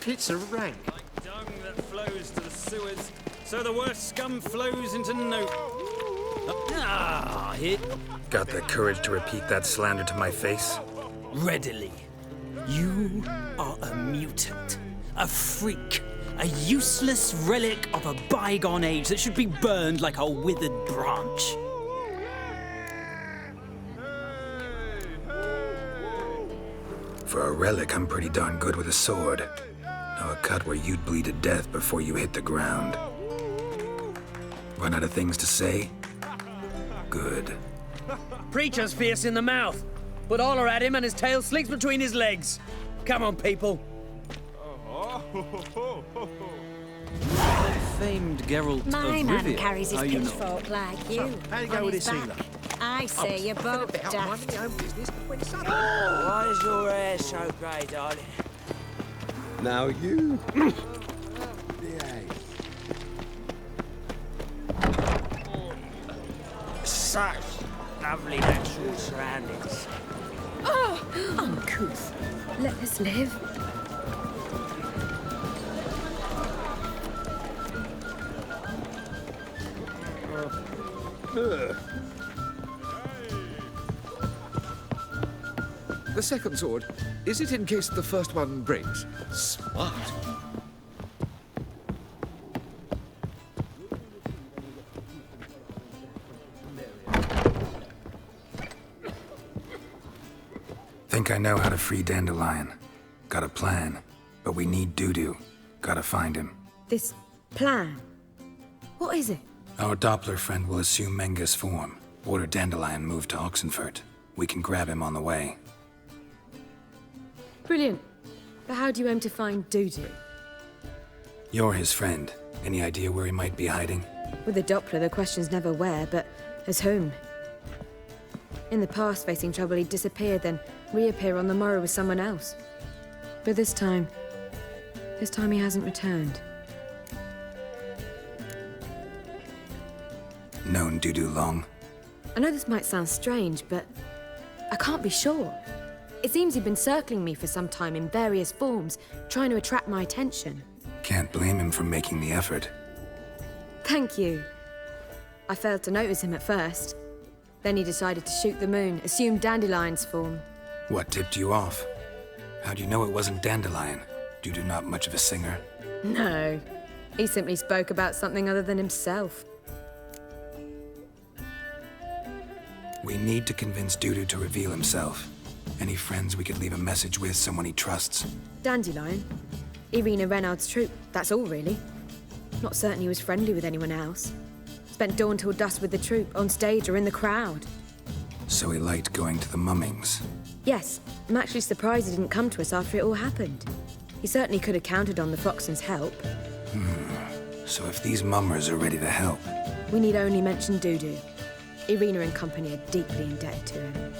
It's a rank. Like dung that flows to the sewers, so the worst scum flows into no... Here. Got the courage to repeat that slander to my face? Readily. You are a mutant, a freak, a useless relic of a bygone age that should be burned like a withered branch. For a relic, I'm pretty darn good with a sword. Know a cut where you'd bleed to death before you hit the ground. Run out of things to say? Good. Preacher's fierce in the mouth, but holler at him and his tail slinks between his legs. Come on, people. Famed Geralt of My man Rivia. carries his How you know? pitchfork like you. How you go on with his this, back. Sealer? I say you're both I'm minding daft. my own business when it's Why is your hair so grey, darling? Now you. Such lovely natural surroundings. Uncouth. Let us live. The second sword, is it in case the first one breaks? Smart. Think I know how to free Dandelion. Got a plan, but we need Dudu. Gotta find him. This plan. What is it? Our Doppler friend will assume Menga's form. Order Dandelion moved to Oxenfurt. We can grab him on the way. Brilliant. But how do you aim to find Dudu? You're his friend. Any idea where he might be hiding? With the Doppler, the question's never where, but as whom. In the past, facing trouble, he'd disappear, then reappear on the morrow with someone else. But this time he hasn't returned. Known Dudu long? I know this might sound strange, but I can't be sure. It seems he'd been circling me for some time in various forms, trying to attract my attention. Can't blame him for making the effort. Thank you. I failed to notice him at first. Then he decided to shoot the moon, assumed Dandelion's form. What tipped you off? How'd you know it wasn't Dandelion? Dudu not much of a singer? No. He simply spoke about something other than himself. We need to convince Dudu to reveal himself. Any friends we could leave a message with, someone he trusts? Dandelion. Irina Renard's troupe, that's all really. Not certain he was friendly with anyone else. Spent dawn till dusk with the troupe, on stage or in the crowd. So he liked going to the mummings. Yes, I'm actually surprised he didn't come to us after it all happened. He certainly could have counted on the Foxen's help. So if these mummers are ready to help, We need only mention Dudu. Irina and company are deeply indebted to him.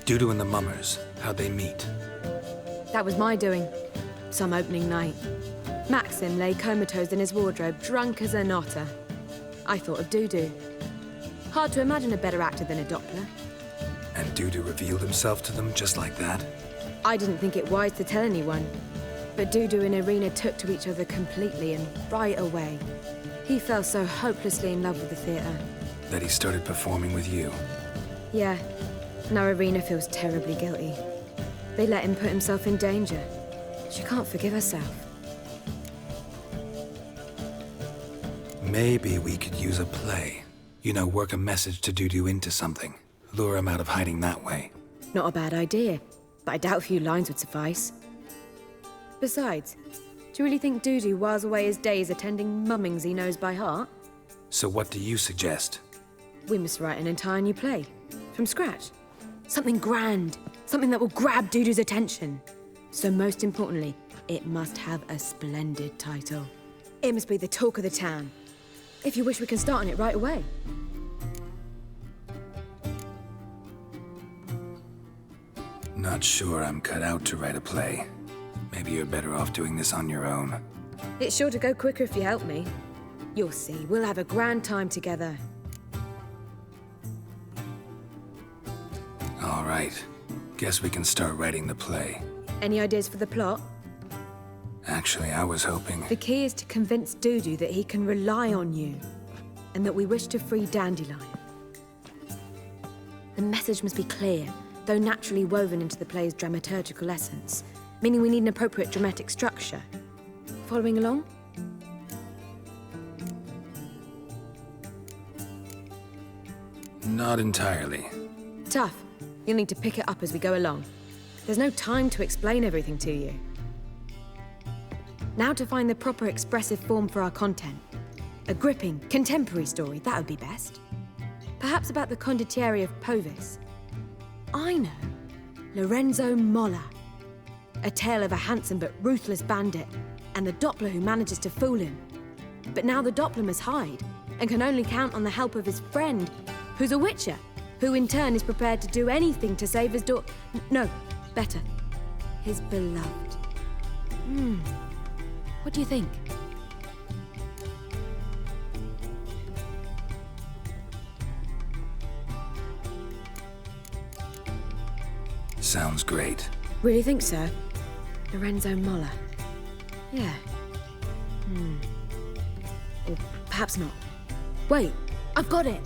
Dudu and the mummers, how'd they meet? That was my doing. Some opening night. Maxim lay comatose in his wardrobe, drunk as an otter. I thought of Dudu. Hard to imagine a better actor than a Doppler. And Dudu revealed himself to them just like that? I didn't think it wise to tell anyone. But Dudu and Irina took to each other completely and right away. He fell so hopelessly in love with the theatre. That he started performing with you? Yeah. Now Irina feels terribly guilty. They let him put himself in danger. She can't forgive herself. Maybe we could use a play. You know, work a message to Dudu into something. Lure him out of hiding that way. Not a bad idea, but I doubt a few lines would suffice. Besides, do you really think Dudu whiles away his days attending mummings he knows by heart? So what do you suggest? We must write an entire new play. From scratch. Something grand. Something that will grab Dudu's attention. So most importantly, it must have a splendid title. It must be the talk of the town. If you wish, we can start on it right away. Not sure I'm cut out to write a play. Maybe you're better off doing this on your own. It's sure to go quicker if you help me. You'll see, we'll have a grand time together. All right. Guess we can start writing the play. Any ideas for the plot? Actually, I was hoping... The key is to convince Dudu that he can rely on you, and that we wish to free Dandelion. The message must be clear, though naturally woven into the play's dramaturgical essence, meaning we need an appropriate dramatic structure. Following along? Not entirely. Tough. You'll need to pick it up as we go along. There's no time to explain everything to you. Now to find the proper expressive form for our content. A gripping, contemporary story, that would be best. Perhaps about the condottieri of Povis. I know. Lorenzo Molla. A tale of a handsome but ruthless bandit, and the Doppler who manages to fool him. But now the Doppler must hide, and can only count on the help of his friend, who's a witcher, who in turn is prepared to do anything to save his daughter. No, better. His beloved. What do you think? Sounds great. Really think so? Lorenzo Molla. Yeah. Or perhaps not. Wait, I've got it!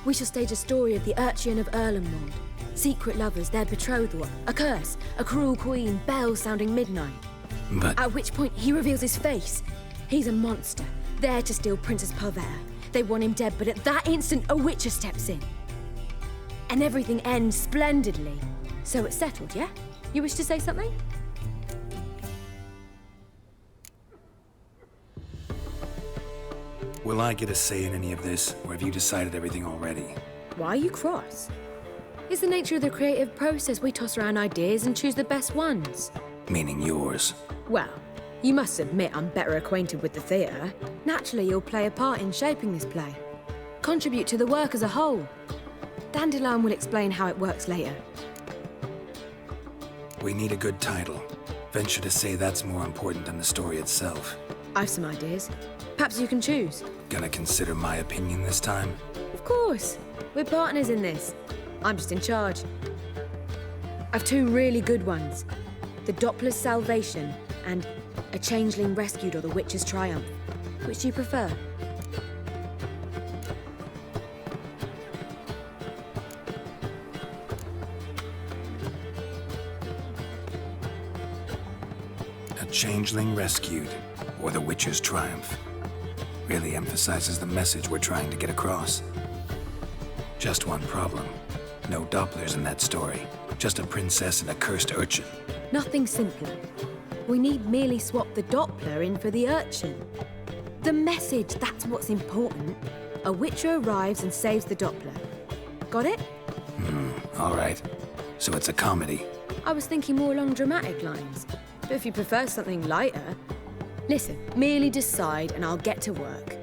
We shall stage a story of the Urchin of Erlenwald. Secret lovers, their betrothal, a curse, a cruel queen, bells sounding midnight. But... At which point he reveals his face. He's a monster, there to steal Princess Pavera. They want him dead, but at that instant a witcher steps in. And everything ends splendidly. So it's settled, yeah? You wish to say something? Will I get a say in any of this, or have you decided everything already? Why are you cross? It's the nature of the creative process. We toss around ideas and choose the best ones. Meaning yours. Well, you must admit I'm better acquainted with the theatre. Naturally, you'll play a part in shaping this play. Contribute to the work as a whole. Dandelion will explain how it works later. We need a good title. Venture to say that's more important than the story itself. I've some ideas. Perhaps you can choose. Gonna consider my opinion this time? Of course. We're partners in this. I'm just in charge. I've two really good ones. The Doppler's Salvation and A Changeling Rescued or the Witch's Triumph. Which do you prefer? A Changeling Rescued, or the Witch's Triumph. Really emphasizes the message we're trying to get across. Just one problem. No Dopplers in that story. Just a princess and a cursed urchin. Nothing simpler. We need merely swap the Doppler in for the urchin. The message, that's what's important. A witcher arrives and saves the Doppler. Got it? All right. So it's a comedy. I was thinking more along dramatic lines. But if you prefer something lighter... Listen, merely decide and I'll get to work.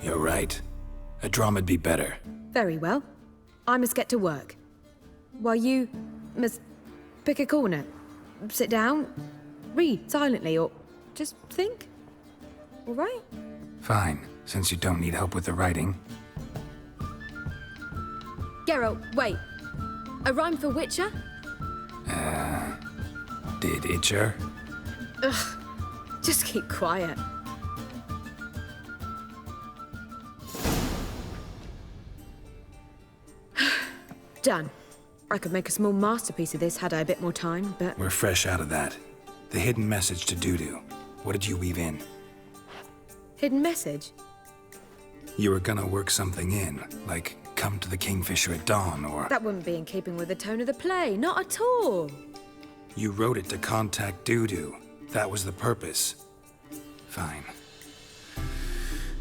You're right. A drama'd be better. Very well. I must get to work. While you must pick a corner, sit down, read silently, or just think. All right? Fine, since you don't need help with the writing. Geralt, wait. A rhyme for Witcher? Did itcher? Ugh. Just keep quiet. Done. I could make a small masterpiece of this had I a bit more time, but... We're fresh out of that. The hidden message to Dudu. What did you weave in? Hidden message? You were gonna work something in, like come to the Kingfisher at dawn, or... That wouldn't be in keeping with the tone of the play, not at all. You wrote it to contact Dudu. That was the purpose. Fine.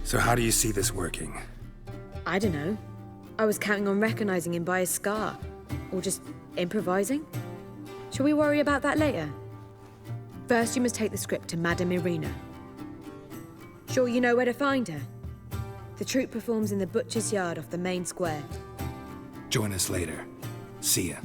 So how do you see this working? I don't know. I was counting on recognizing him by his scar. Or just improvising. Shall we worry about that later? First, you must take the script to Madame Irina. Sure you know where to find her? The troupe performs in the butcher's yard off the main square. Join us later. See ya.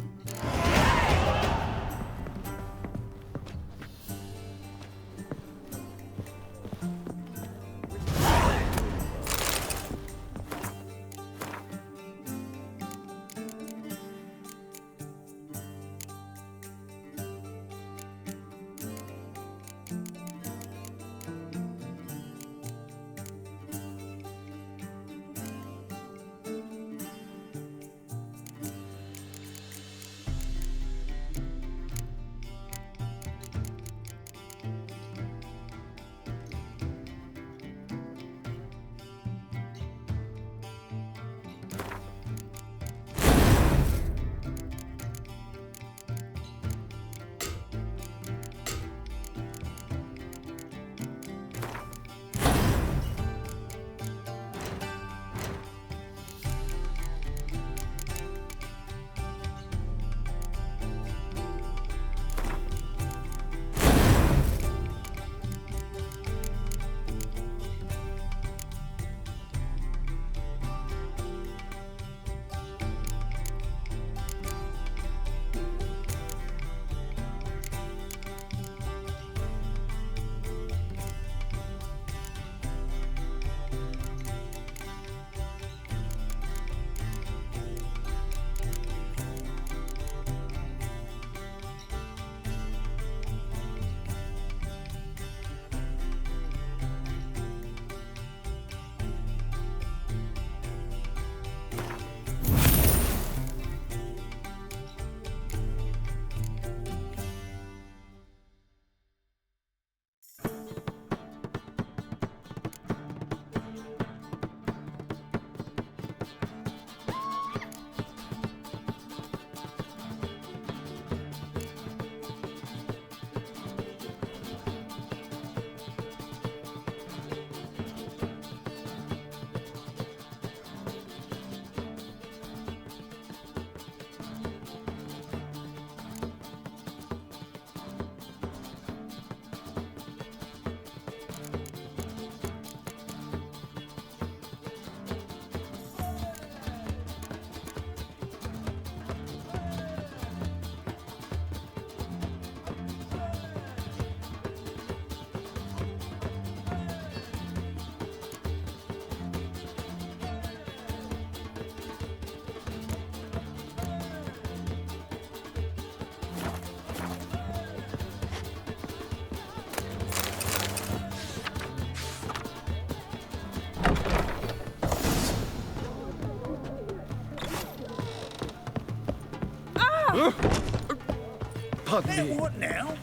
Pardon me. What now?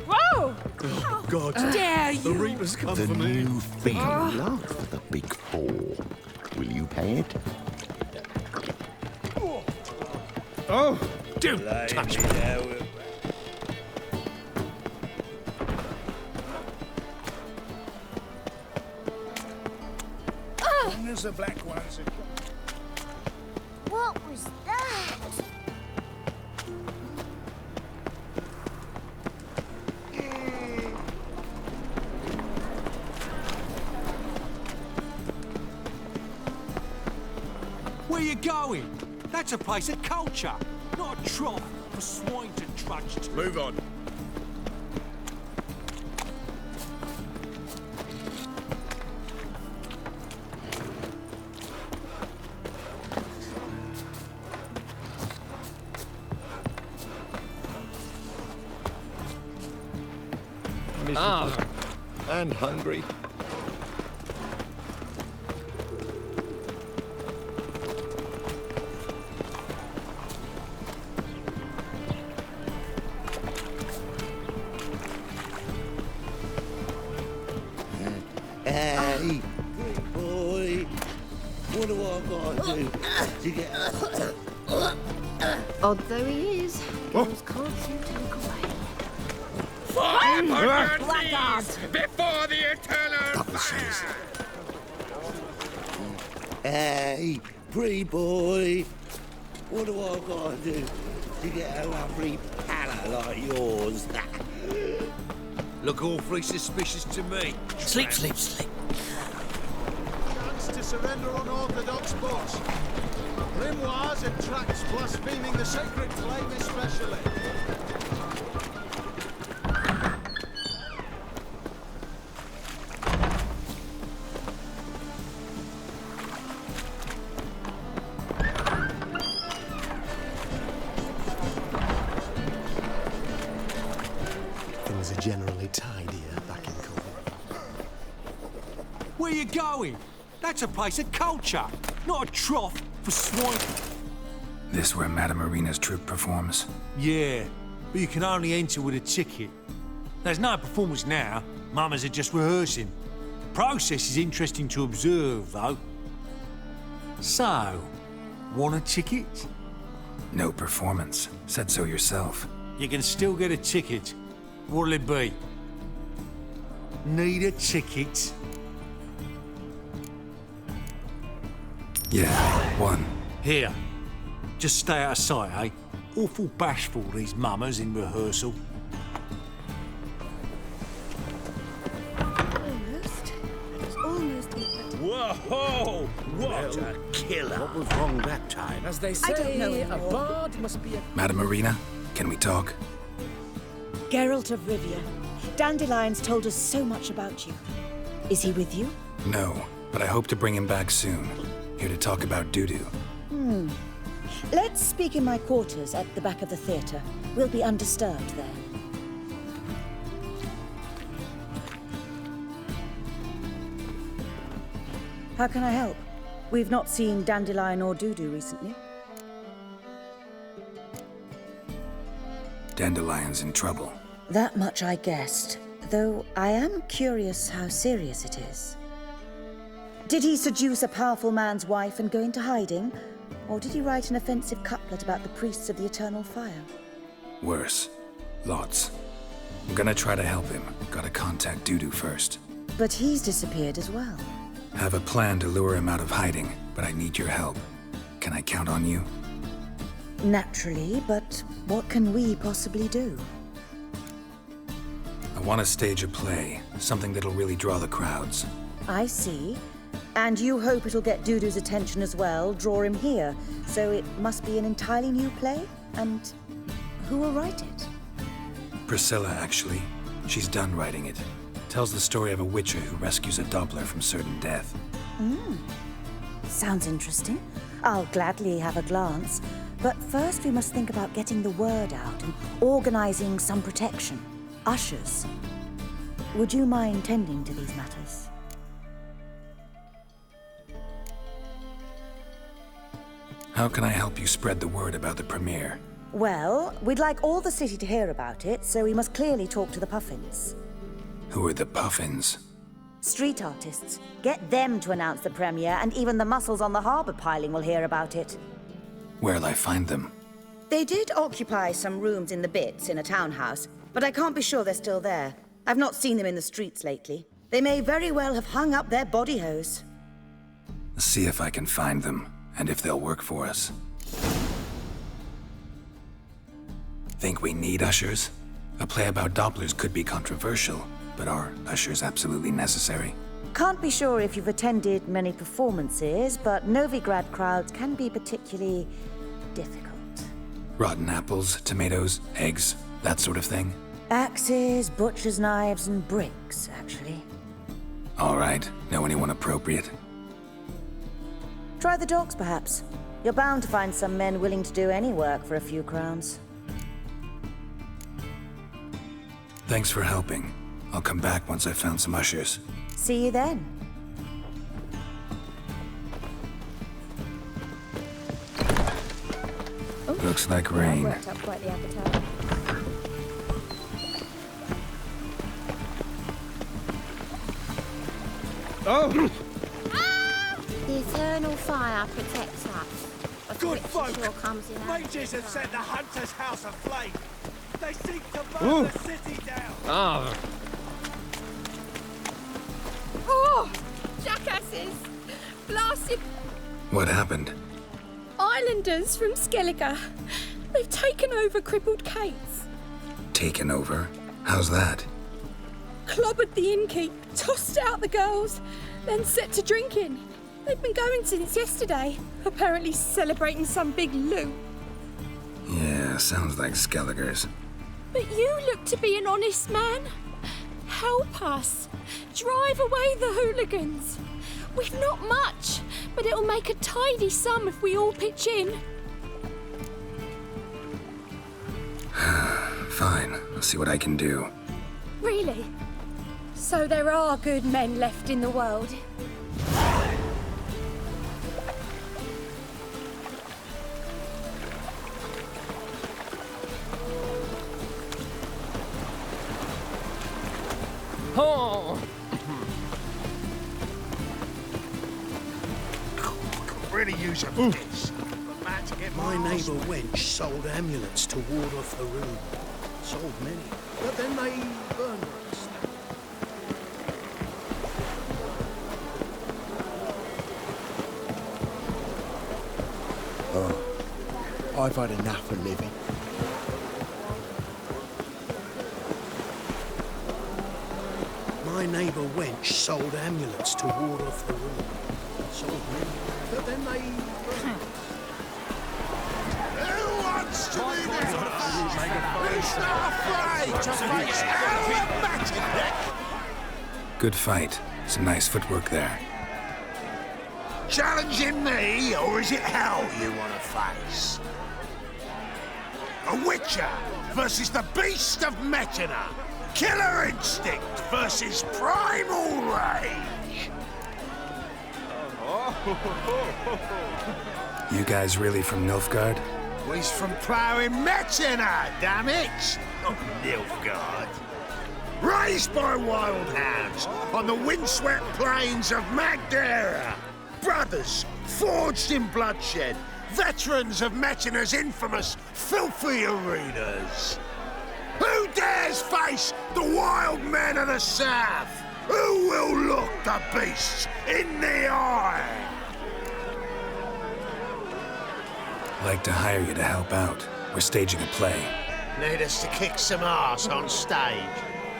Whoa! God, Dare the you! Reaper's come The for me. new thing, love for the big four. Will you pay it? Oh, don't touch me. There's the black ones. What was that? Where you going? That's a place of culture, not a trough for swine to trudge to. Move on. And hungry. Hey, boy, what do I gotta do to get Odd though he is, girls can't seem to look away. Blackguards! Before the eternal Double says. Hey, pretty boy, what do I gotta do to get a lovely palate like yours? Look awfully suspicious to me. Sleep, sleep, sleep. Chance to surrender unorthodox books. Grimoires and tracts blaspheming the sacred flame especially. Things are generally tidier back in Coven. Where you going? That's a place of culture, not a trough for swine. This where Madame Marina's troupe performs? Yeah, but you can only enter with a ticket. There's no performance now. Mamas are just rehearsing. Process is interesting to observe, though. So, want a ticket? No performance. Said so yourself. You can still get a ticket. What'll it be? Need a ticket? Yeah, one. Here. Just stay out of sight, eh? Awful bashful, these mamas in rehearsal. Almost. Almost. Whoa! What a killer! What was wrong that time? As they I don't say, know a anymore. bard must be a... Madame Marina, can we talk? Geralt of Rivia. Dandelion's told us so much about you. Is he with you? No, but I hope to bring him back soon. Here to talk about doo-doo. Let's speak in my quarters at the back of the theatre. We'll be undisturbed there. How can I help? We've not seen Dandelion or Dudu recently. Dandelion's in trouble. That much I guessed, though I am curious how serious it is. Did he seduce a powerful man's wife and go into hiding? Or did he write an offensive couplet about the priests of the eternal fire? Worse. Lots. I'm gonna try to help him. Gotta contact Dudu first. But he's disappeared as well. Have a plan to lure him out of hiding, but I need your help. Can I count on you? Naturally, but what can we possibly do? I want to stage a play, something that'll really draw the crowds. I see. And you hope it'll get Dudu's attention as well, draw him here. So it must be an entirely new play? And who will write it? Priscilla, actually. She's done writing it. Tells the story of a witcher who rescues a Doppler from certain death. Sounds interesting. I'll gladly have a glance. But first we must think about getting the word out and organizing some protection. Ushers. Would you mind tending to these matters? How can I help you spread the word about the premiere? Well, we'd like all the city to hear about it, so we must clearly talk to the Puffins. Who are the Puffins? Street artists. Get them to announce the premiere, and even the muscles on the harbour piling will hear about it. Where'll I find them? They did occupy some rooms in the Bits in a townhouse, but I can't be sure they're still there. I've not seen them in the streets lately. They may very well have hung up their body hose. See if I can find them, and if they'll work for us. Think we need ushers? A play about Dopplers could be controversial, but are ushers absolutely necessary? Can't be sure if you've attended many performances, but Novigrad crowds can be particularly difficult. Rotten apples, tomatoes, eggs, that sort of thing? Axes, butcher's knives, and bricks, actually. All right. Know anyone appropriate? Try the dogs, perhaps. You're bound to find some men willing to do any work for a few crowns. Thanks for helping. I'll come back once I've found some ushers. See you then. Looks like rain. Worked up quite the appetite. Oh! The eternal fire protects us. But Good the folk! sure comes in Mages have set the Hunter's house aflame! They seek to burn the city down! Ah, Oh! Jackasses! Blasted What happened? islanders from Skellige. They've taken over crippled Kate's. Taken over? How's that? Clobbered the innkeep, tossed out the girls, then set to drinking. They've been going since yesterday, apparently celebrating some big loot. Yeah, sounds like Skellige's. But you look to be an honest man. Help us. Drive away the hooligans. We've not much, but it'll make a tidy sum if we all pitch in. Fine, I'll see what I can do. Really? So there are good men left in the world? oh. Really use a fist. My neighbour wench sold amulets to ward off the rune. Sold many, but then they burned us. Oh, I've had enough of living. My neighbour wench sold amulets to ward off the rune. Sold many, but then they burned. Who wants to be this? Who's not afraid to face our magic? Good fight. Some nice footwork there. Challenging me, or is it hell you want to face? A Witcher versus the Beast of Metina. Killer instinct versus primal rage. You guys really from Nilfgaard? He's from ploughing Metina, damn it! Not Nilfgaard. Raised by wild hounds on the windswept plains of Magdera. Brothers, forged in bloodshed. Veterans of Metina's infamous filthy arenas. Who dares face the wild men of the south? Who will look the beasts in the eye? Like to hire you to help out. We're staging a play. Need us to kick some ass on stage.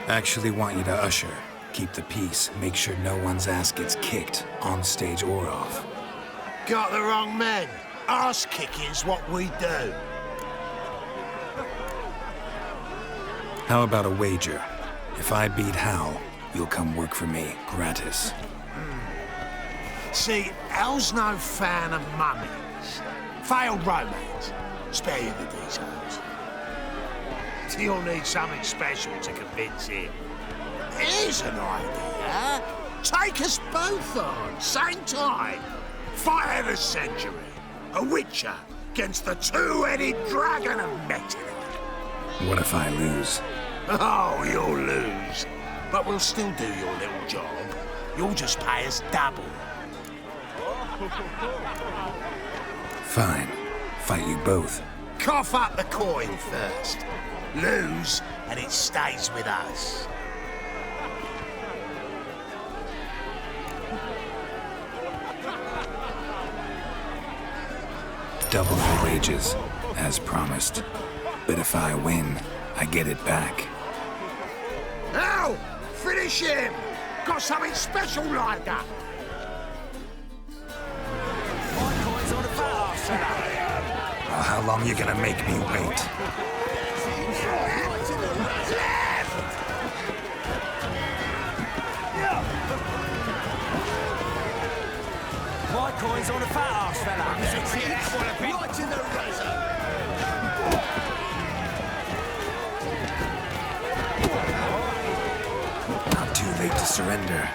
Actually want you to usher. Keep the peace. Make sure no one's ass gets kicked, on stage or off. Got the wrong men. Ass kicking's what we do. How about a wager? If I beat Hal, you'll come work for me, gratis. See, Hal's no fan of mummies. Failed romance. Spare you the details. You'll need something special to convince him. Here's an idea. Take us both on, same time. Fight of the century. A witcher against the two-headed dragon of Metin. What if I lose? Oh, you'll lose. But we'll still do your little job. You'll just pay us double. Fine. Fight you both. Cough up the coin first. Lose, and it stays with us. Double the wages, as promised. But if I win, I get it back. Now, finish him! Got something special like that. Well, how long you gonna make me wait? My coin's on a fat ass, fella. Right in the razor. Not too late to surrender.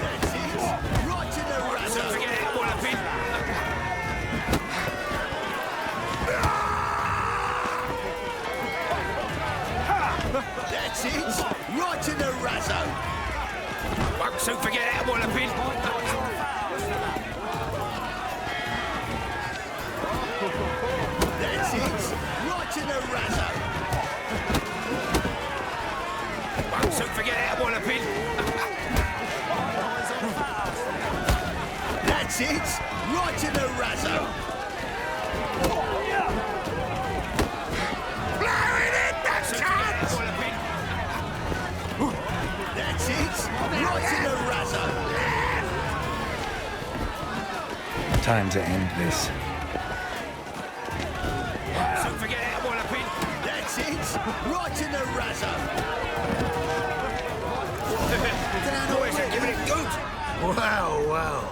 That's it. Right in the razor. Don't forget it, Wallopin. That's it. Right in the razor. Won't soon forget it, Wallopin. That's it. Right in the razor. Won't soon forget it, Wallopin. That's it. Right in the razor. Blowing in the cat! That's it. Right in the razor. Time to end this. Don't forget it, Wallopin. That's it. Right in the razor. Boys are giving it good. Well, well.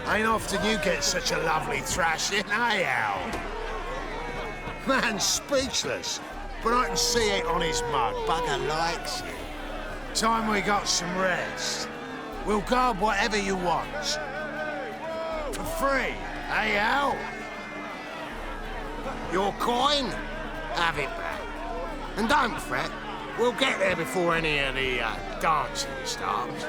Ain't often you get such a lovely thrashing, eh, Al? Man's speechless, but I can see it on his mug. Bugger likes it. Time we got some rest. We'll guard whatever you want. For free, eh, Al? Your coin? Have it back. And don't fret, we'll get there before any of the dancing starts.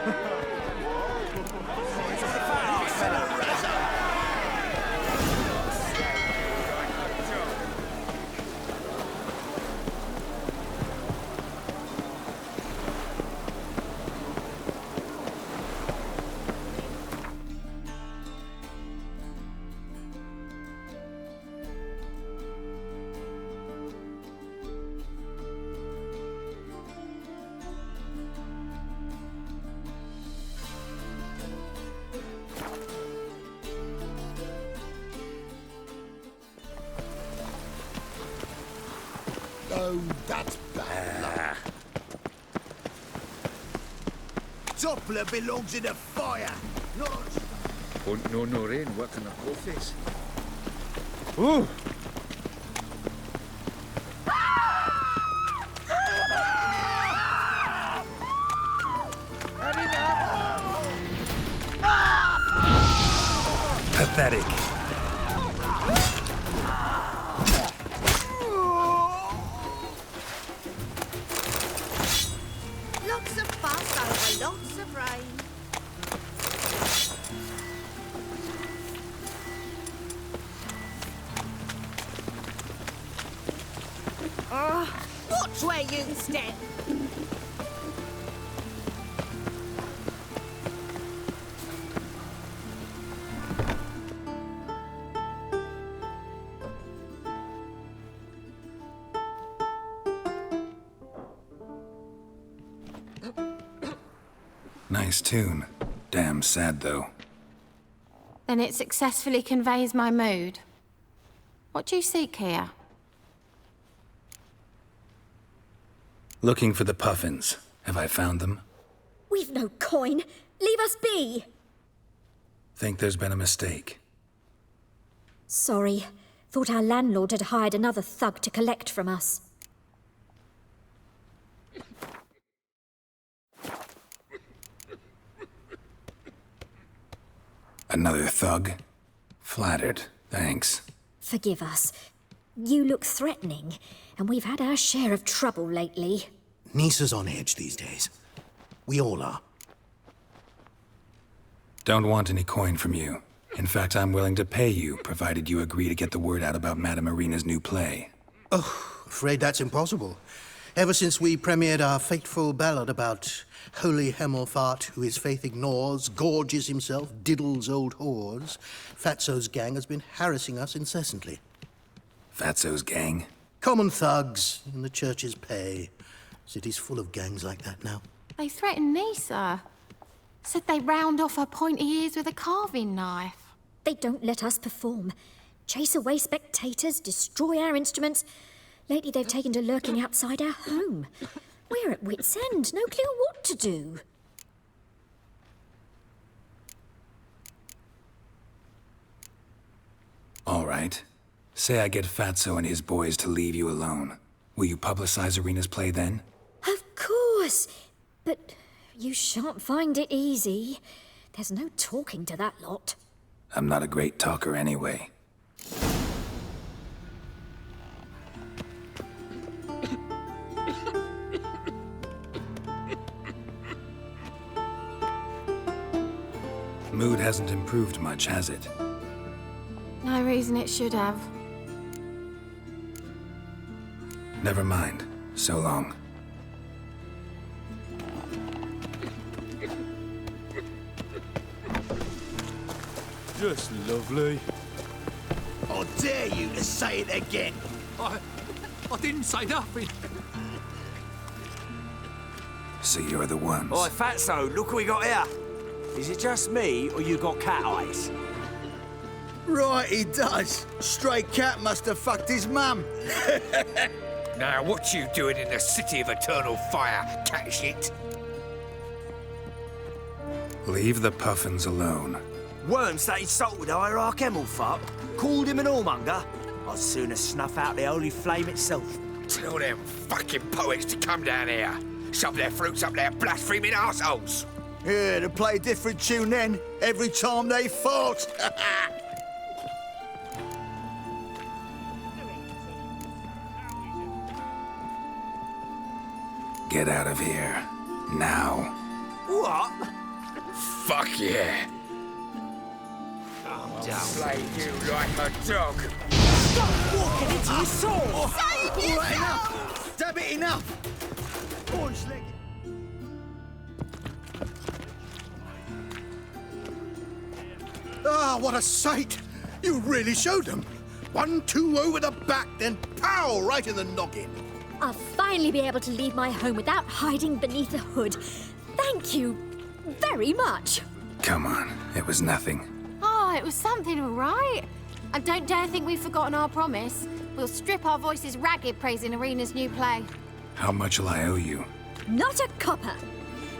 Oh, that's bad. Doppler belongs in the fire, not... Won't know no rain working the whole face. Ooh! Pathetic. Lots of fuss over lots of rain. Watch where you step. Nice tune. Damn sad, though. Then it successfully conveys my mood. What do you seek here? Looking for the puffins. Have I found them? We've no coin. Leave us be. Think there's been a mistake. Sorry. Thought our landlord had hired another thug to collect from us. Another thug? Flattered. Thanks. Forgive us. You look threatening, and we've had our share of trouble lately. Nisa's on edge these days. We all are. Don't want any coin from you. In fact, I'm willing to pay you, provided you agree to get the word out about Madame Irina's new play. Oh, afraid that's impossible. Ever since we premiered our fateful ballad about holy Hemelfart, who his faith ignores, gorges himself, diddles old whores, Fatso's gang has been harassing us incessantly. Fatso's gang? Common thugs in the church's pay. City's full of gangs like that now. They threatened Nisa. Said they'd round off her pointy ears with a carving knife. They don't let us perform. Chase away spectators, destroy our instruments. Lately they've taken to lurking outside our home. We're at wit's end, no clue what to do. All right. Say I get Fatso and his boys to leave you alone. Will you publicize Irina's play then? Of course. But you shan't find it easy. There's no talking to that lot. I'm not a great talker anyway. Mood hasn't improved much, has it? No reason it should have. Never mind. So long. Just lovely. I dare you to say it again. I didn't say nothing. So you're the ones. Oi, Fatso, look what we got here. Is it just me, or you got cat eyes? Right, he does. Stray cat must have fucked his mum. Now, what you doing in the city of eternal fire, cat shit? Leave the puffins alone. Worms that insulted Hierarch Hemelfart, called him an whoremonger. I'd sooner snuff out the holy flame itself. Tell them fucking poets to come down here. Shove their fruits up their blaspheming arseholes. Yeah, to play a different tune then, every time they fought. Get out of here. Now. What? Fuck yeah. I'll slay you like a dog. Stop walking into your sword! All right, enough! Damn it, enough! Boys, leg it. Ah, what a sight! You really showed them. 1-2 over the back, then pow, right in the noggin. I'll finally be able to leave my home without hiding beneath a hood. Thank you very much. Come on, it was nothing. Oh, it was something, all right. And don't dare think we've forgotten our promise. We'll strip our voices ragged praising Irina's new play. How much will I owe you? Not a copper.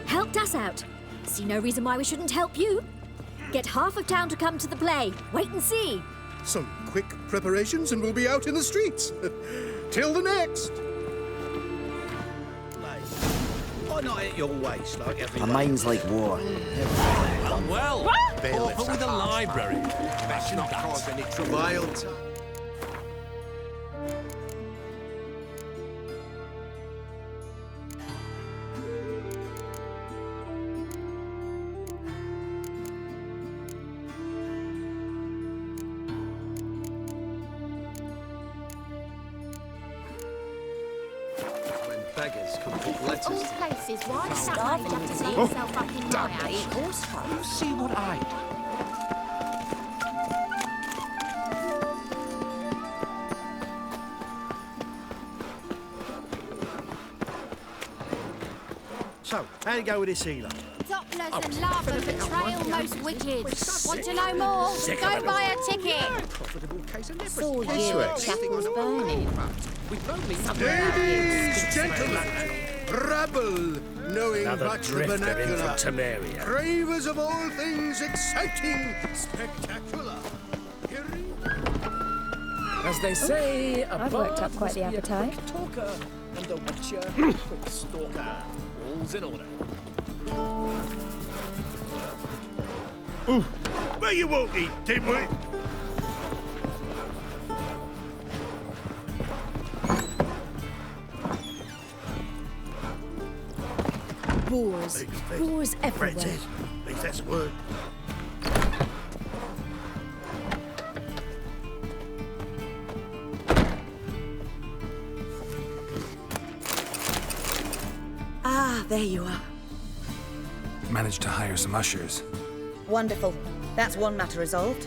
Helped us out. See no reason why we shouldn't help you. Get half of town to come to the play. Wait and see. Some quick preparations and we'll be out in the streets. Till the next. Why not at your waist like everyone? My mind's like water. Well, open with the library. That's not cause any trouble. Beggars can put letters. All places, why does that man have to see himself up in my house? See what I... So, how'd it go with this healer? Topless and love and betrayal most wicked. Want to know more? Go buy a ticket. Profitable case of Saw you at chapels burning. Ladies, gentlemen, rabble, knowing Another much the drifter in vernacular, from Temeria. cravers of all things exciting, spectacular. As they say, I've worked up quite the appetite. Quick talker and a watcher, quick stalker. All's in order. Where you won't eat, dimwit? Boars. Boars everywhere. Right, at least that's a word. Ah, there you are. Managed to hire some ushers. Wonderful. That's one matter resolved.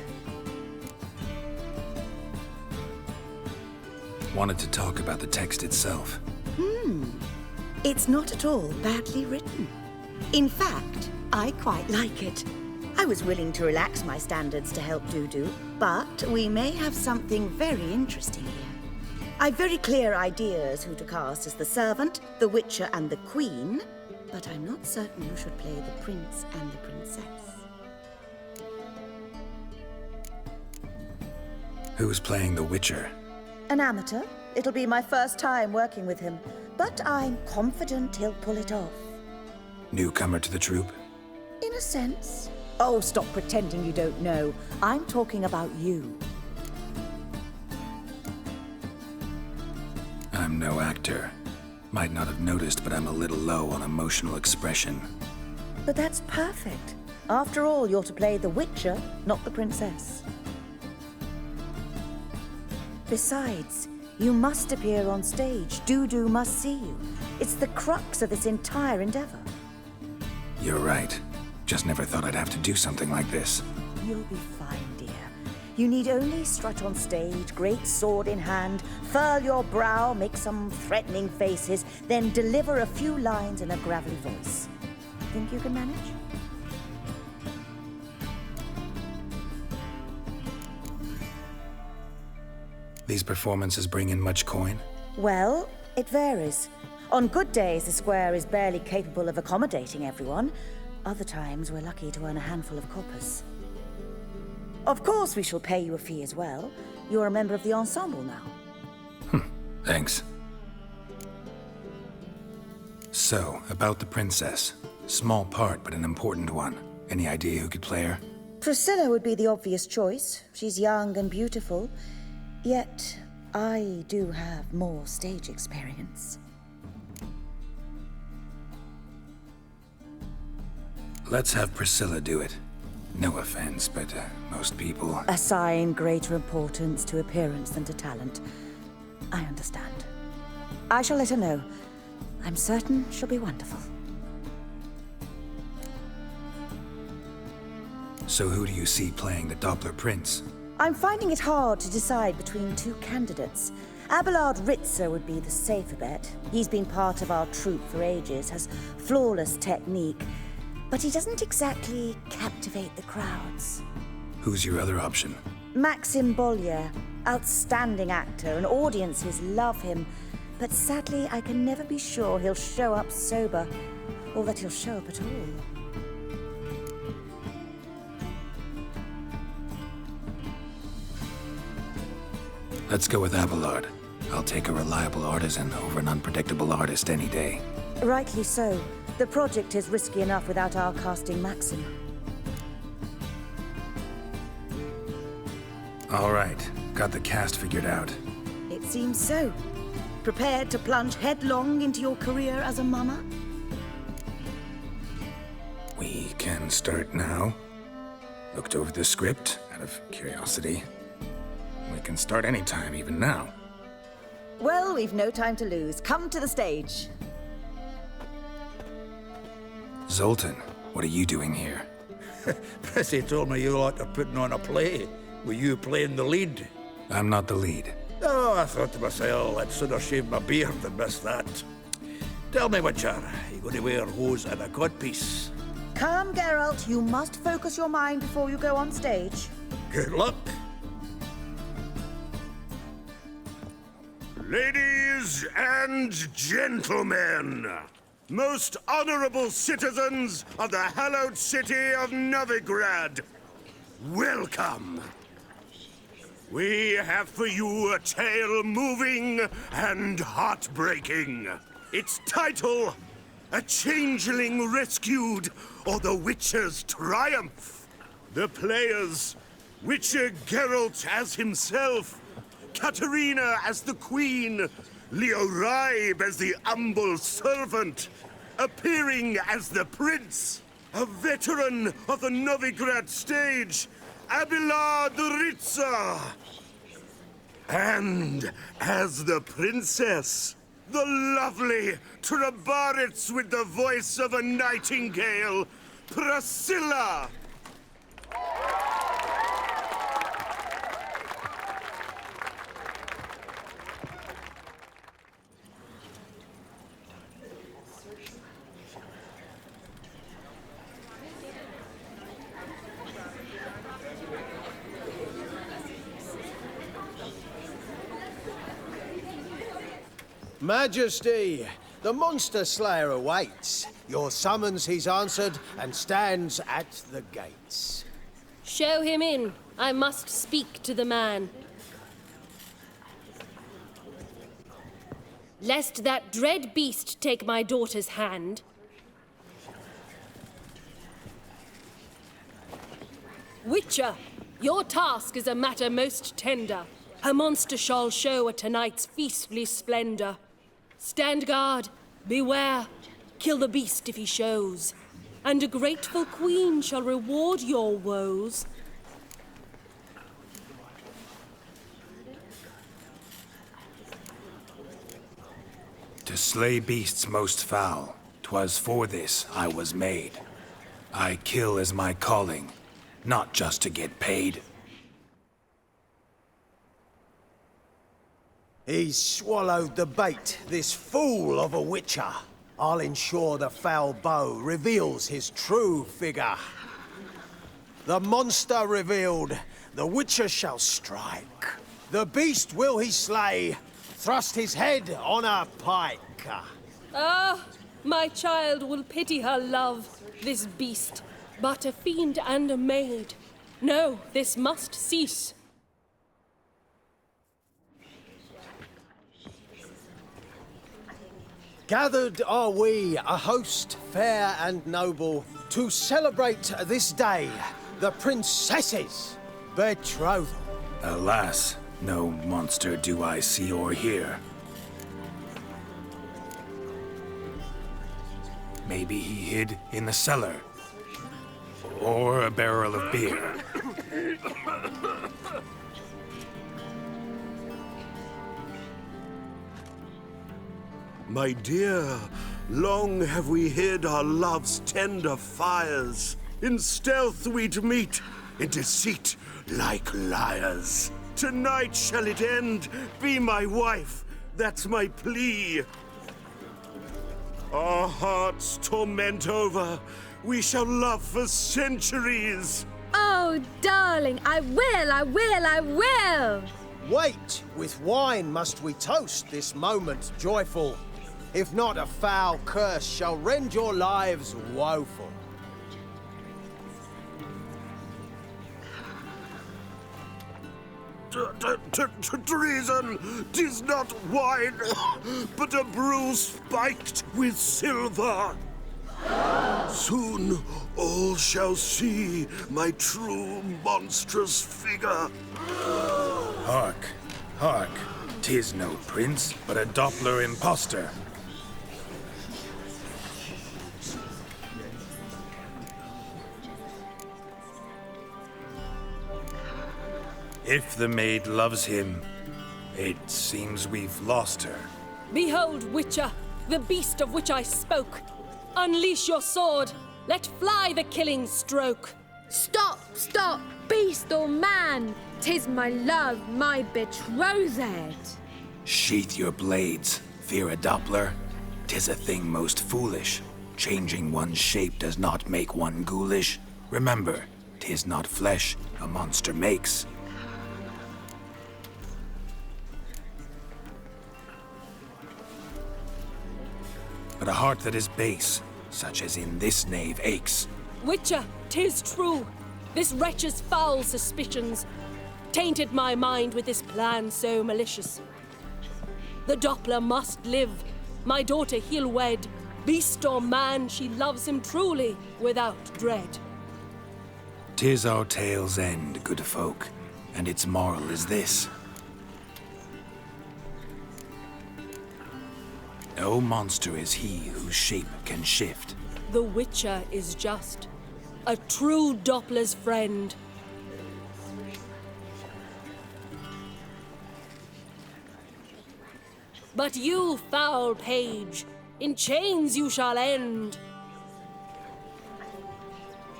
Wanted to talk about the text itself. It's not at all badly written. In fact, I quite like it. I was willing to relax my standards to help Dudu, but we may have something very interesting here. I've very clear ideas who to cast as the servant, the witcher, and the queen, but I'm not certain who should play the prince and the princess. Who's playing the Witcher? An amateur. It'll be my first time working with him, but I'm confident he'll pull it off. Newcomer to the troupe? In a sense. Oh, stop pretending you don't know. I'm talking about you. I'm no actor. Might not have noticed, but I'm a little low on emotional expression. But that's perfect. After all, you're to play the Witcher, not the princess. Besides, you must appear on stage. Dudu must see you. It's the crux of this entire endeavor. You're right. Just never thought I'd have to do something like this. You'll be fine, dear. You need only strut on stage, great sword in hand, furl your brow, make some threatening faces, then deliver a few lines in a gravelly voice. Think you can manage? These performances bring in much coin? Well, it varies. On good days, the square is barely capable of accommodating everyone. Other times, we're lucky to earn a handful of coppers. Of course, we shall pay you a fee as well. You're a member of the ensemble now. Thanks. So, about the princess. Small part, but an important one. Any idea who could play her? Priscilla would be the obvious choice. She's young and beautiful. Yet, I do have more stage experience. Let's have Priscilla do it. No offense, but most people... Assign greater importance to appearance than to talent. I understand. I shall let her know. I'm certain she'll be wonderful. So who do you see playing the Doppler Prince? I'm finding it hard to decide between two candidates. Abelard Ritzer would be the safer bet. He's been part of our troupe for ages, has flawless technique, but he doesn't exactly captivate the crowds. Who's your other option? Maxim Bollier, outstanding actor, and audiences love him, but sadly I can never be sure he'll show up sober, or that he'll show up at all. Let's go with Abelard. I'll take a reliable artisan over an unpredictable artist any day. Rightly so. The project is risky enough without our casting Maxim. All right. Got the cast figured out. It seems so. Prepared to plunge headlong into your career as a mama? We can start now. Looked over the script, out of curiosity. We can start anytime, even now. Well, we've no time to lose. Come to the stage. Zoltan, what are you doing here? Prissy told me you lot are putting on a play. Were you playing the lead? I'm not the lead. Oh, I thought to myself, I'd sooner shave my beard than miss that. Tell me, Witcher, you going to wear hose and a codpiece? Come, Geralt. You must focus your mind before you go on stage. Good luck. Ladies and gentlemen, most honorable citizens of the hallowed city of Novigrad, welcome. We have for you a tale moving and heartbreaking. Its title, A Changeling Rescued, or The Witcher's Triumph. The players, Witcher Geralt as himself, Katerina as the Queen, Leo Ribe as the humble servant, appearing as the prince, a veteran of the Novigrad stage, Abelard Ritza. And as the princess, the lovely Trabaritz with the voice of a nightingale, Priscilla. Majesty, the monster slayer awaits. Your summons he's answered and stands at the gates. Show him in. I must speak to the man. Lest that dread beast take my daughter's hand. Witcher, your task is a matter most tender. A monster shall show at tonight's feastly splendor. Stand guard, beware, kill the beast if he shows, and a grateful queen shall reward your woes. To slay beasts most foul, 'twas for this I was made. I kill as my calling, not just to get paid. He's swallowed the bait, this fool of a witcher. I'll ensure the foul bow reveals his true figure. The monster revealed, the witcher shall strike. The beast will he slay, thrust his head on a pike. Ah, my child will pity her love, this beast, but a fiend and a maid. No, this must cease. Gathered are we, a host fair and noble, to celebrate this day, the princess's betrothal. Alas, no monster do I see or hear. Maybe he hid in the cellar, or a barrel of beer. My dear, long have we hid our love's tender fires. In stealth we'd meet, in deceit like liars. Tonight shall it end, be my wife, that's my plea. Our hearts torment over, we shall love for centuries. Oh, darling, I will! Wait, with wine must we toast this moment joyful. If not, a foul curse shall rend your lives woeful. Treason! 'Tis not wine, but a brew spiked with silver. Soon all shall see my true monstrous figure. Hark, hark, 'tis no prince, but a Doppler impostor. If the maid loves him, it seems we've lost her. Behold, Witcher, the beast of which I spoke. Unleash your sword. Let fly the killing stroke. Stop, beast or man! 'Tis my love, my betrothed. Sheath your blades, fear a Doppler. 'Tis a thing most foolish. Changing one's shape does not make one ghoulish. Remember, 'tis not flesh a monster makes. But a heart that is base, such as in this knave aches. Witcher, 'tis true. This wretch's foul suspicions tainted my mind with this plan so malicious. The Doppler must live. My daughter he'll wed. Beast or man, she loves him truly, without dread. 'Tis our tale's end, good folk, and its moral is this. No monster is he whose shape can shift. The Witcher is just a true Doppler's friend. But you, foul page, in chains you shall end.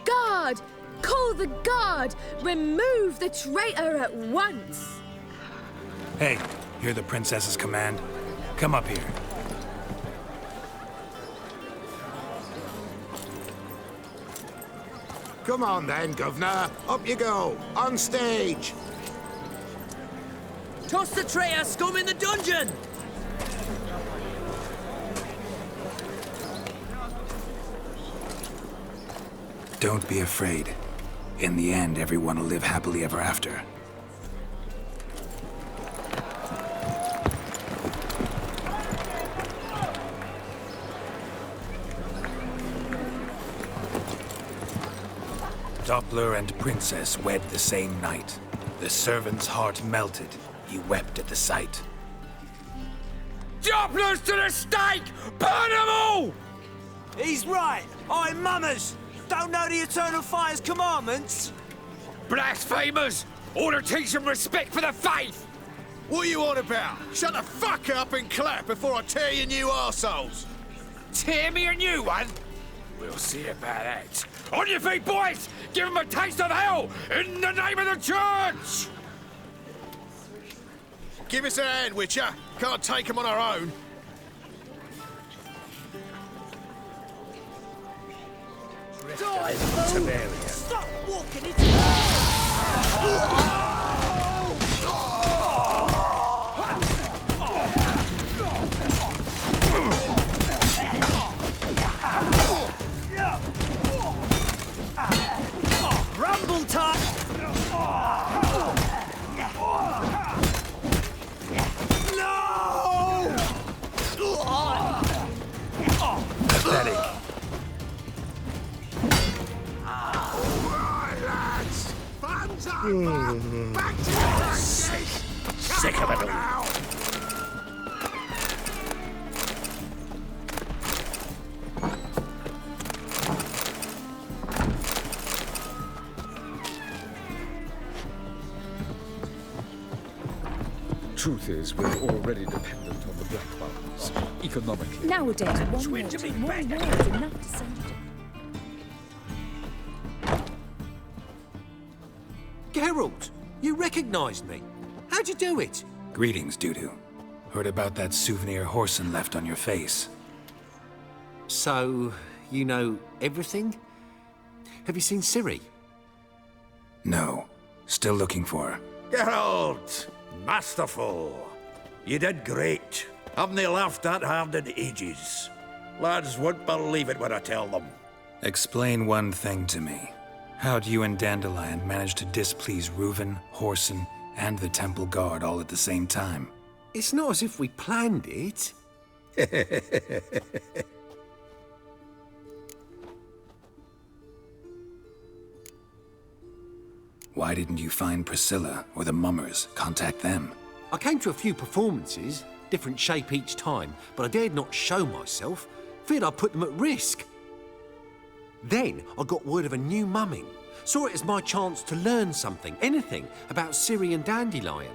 Guard! Call the guard! Remove the traitor at once! Hey, hear the princess's command? Come up here. Come on then, Governor. Up you go. On stage. Toss the traitor scum in the dungeon! Don't be afraid. In the end, everyone will live happily ever after. Doppler and Princess wed the same night. The servant's heart melted. He wept at the sight. Doppler's to the stake! Burn them all! He's right. I'm mummers. Don't know the Eternal Fire's commandments? Blasphemers! Ought to teach them respect for the faith! What are you on about? Shut the fuck up and clap before I tear you new arseholes! Tear me a new one? We'll see about that. On your feet, boys! Give them a taste of hell in the name of the church! Give us a hand, Witcher. Can't take them on our own. Stop walking into rumble time! No! Pathetic. Back to the Sick of it all. Truth is, we're already dependent on the black ones, economically. Nowadays, one word is enough to send you to... Geralt, you recognized me. How'd you do it? Greetings, Dudu. Heard about that souvenir Horson left on your face. So, you know everything? Have you seen Ciri? No. Still looking for her. Geralt! Masterful! You did great. Haven't they laughed that hard in ages? Lads won't believe it when I tell them. Explain one thing to me. How'd you and Dandelion manage to displease Reuven, Horson, and the Temple Guard all at the same time? It's not as if we planned it. Why didn't you find Priscilla or the Mummers? Contact them. I came to a few performances, different shape each time, but I dared not show myself. Feared I'd put them at risk. Then I got word of a new mumming. Saw it as my chance to learn something, anything, about Ciri and Dandelion.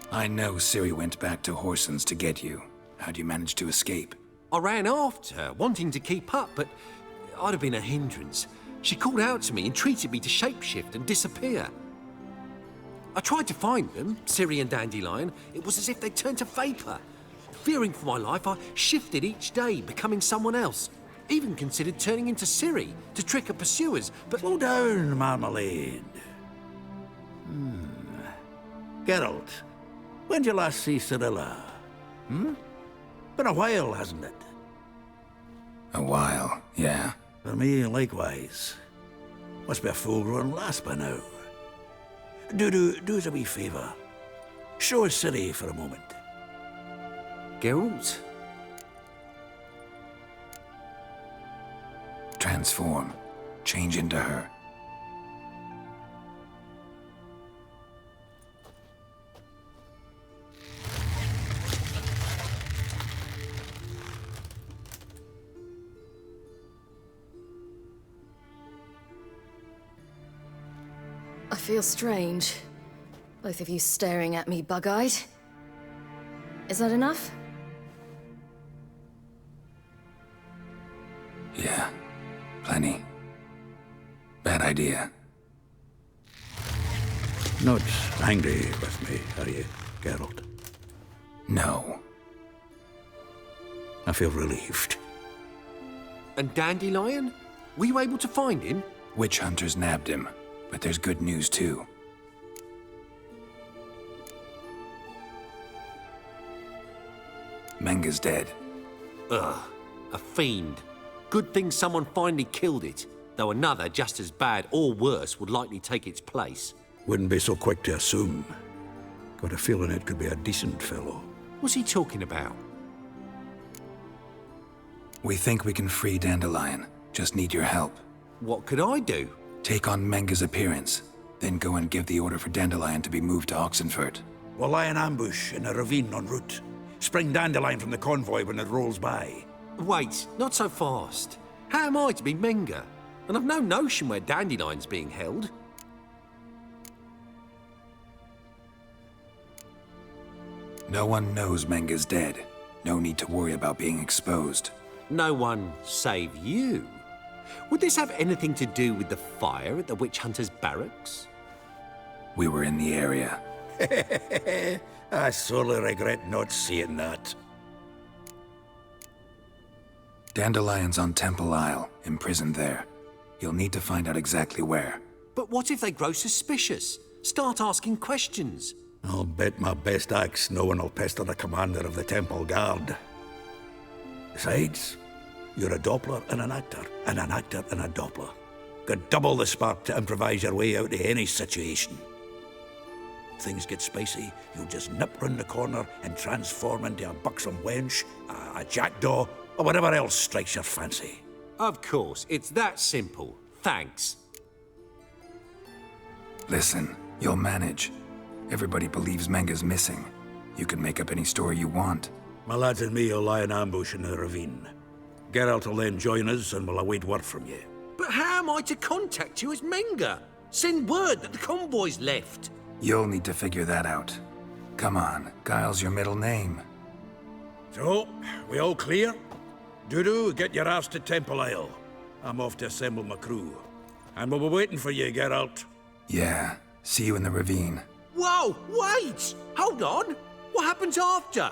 I know Ciri went back to Horson's to get you. How'd you manage to escape? I ran after her, wanting to keep up, but I'd have been a hindrance. She called out to me, entreated me to shapeshift and disappear. I tried to find them, Ciri and Dandelion. It was as if they turned to vapor. Fearing for my life, I shifted each day, becoming someone else. Even considered turning into Ciri to trick her pursuers, but... Slow down, Marmalade. Geralt, when did you last see Cirilla? Been a while, hasn't it? A while, yeah. For me, likewise. Must be a full-grown lass by now. Do us a wee favour. Show us Ciri for a moment. Geralt? Transform. Change into her. I feel strange. Both of you staring at me bug-eyed. Is that enough? Yeah, plenty. Bad idea. Not angry with me, are you, Geralt? No. I feel relieved. And Dandelion? Were you able to find him? Witch hunters nabbed him, but there's good news too. Menga's dead. Ugh, a fiend. Good thing someone finally killed it, though another just as bad or worse would likely take its place. Wouldn't be so quick to assume. Got a feeling it could be a decent fellow. What's he talking about? We think we can free Dandelion. Just need your help. What could I do? Take on Menga's appearance, then go and give the order for Dandelion to be moved to Oxenford. We'll lie in ambush in a ravine en route. Spring Dandelion from the convoy when it rolls by. Wait, not so fast. How am I to be Menga? And I've no notion where Dandelion's being held. No one knows Menga's dead. No need to worry about being exposed. No one save you? Would this have anything to do with the fire at the witch hunters' barracks? We were in the area. I sorely regret not seeing that. Dandelion's on Temple Isle, imprisoned there. You'll need to find out exactly where. But what if they grow suspicious? Start asking questions? I'll bet my best axe no one will pester the commander of the Temple Guard. Besides, you're a Doppler and an actor and a Doppler. Got double the spark to improvise your way out of any situation. If things get spicy, you'll just nip round the corner and transform into a buxom wench, a jackdaw, or whatever else strikes your fancy. Of course, it's that simple. Thanks. Listen, you'll manage. Everybody believes Menga's missing. You can make up any story you want. My lads and me will lie in ambush in the ravine. Geralt will then join us and we'll await word from you. But how am I to contact you as Menga? Send word that the convoy's left. You'll need to figure that out. Come on, Guile's your middle name. So, we all clear? Dudu, get your ass to Temple Isle. I'm off to assemble my crew. And we'll be waiting for you, Geralt. Yeah, see you in the ravine. Whoa, wait! Hold on! What happens after?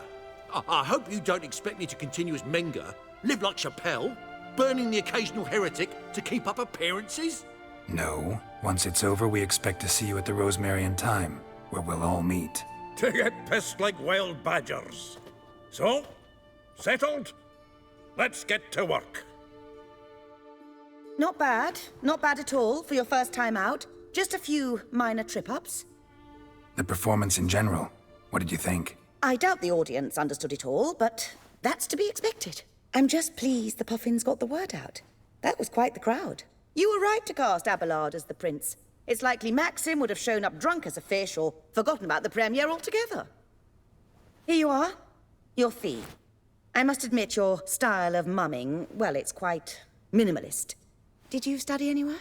I hope you don't expect me to continue as Menga, live like Chappelle, burning the occasional heretic to keep up appearances? No. Once it's over, we expect to see you at the Rosemary and Thyme, where we'll all meet. To get pissed like wild badgers. So, settled? Let's get to work. Not bad. Not bad at all for your first time out. Just a few minor trip-ups. The performance in general, what did you think? I doubt the audience understood it all, but that's to be expected. I'm just pleased the Puffins got the word out. That was quite the crowd. You were right to cast Abelard as the prince. It's likely Maxim would have shown up drunk as a fish or forgotten about the premiere altogether. Here you are. Your fee. I must admit your style of mumming, well, it's quite minimalist. Did you study anywhere?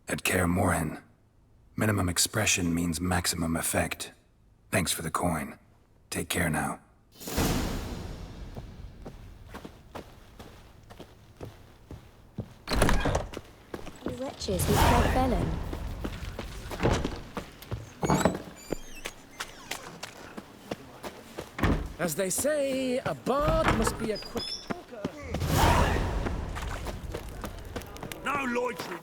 At Kaer Morhen. Minimum expression means maximum effect. Thanks for the coin. Take care now. You wretches, we pled felon. As they say, a bard must be a quick talker. No loitering.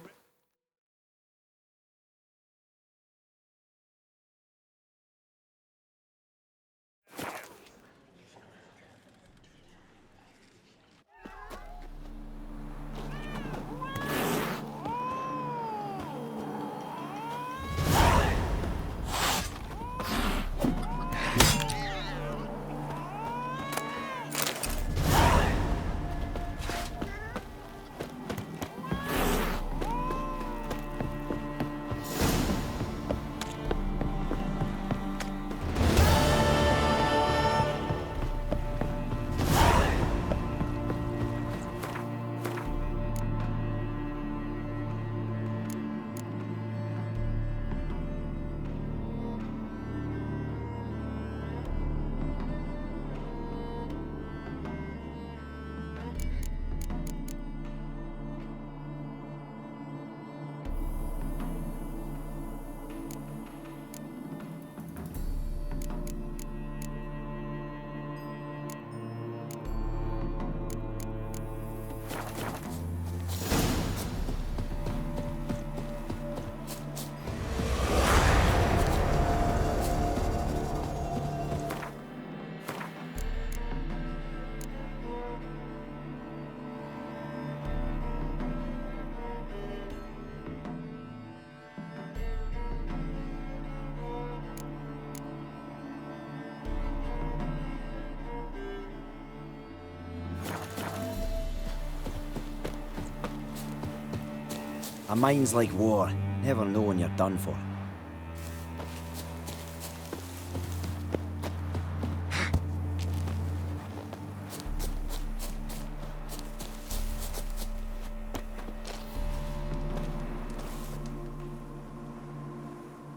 A mind's like war. Never know when you're done for.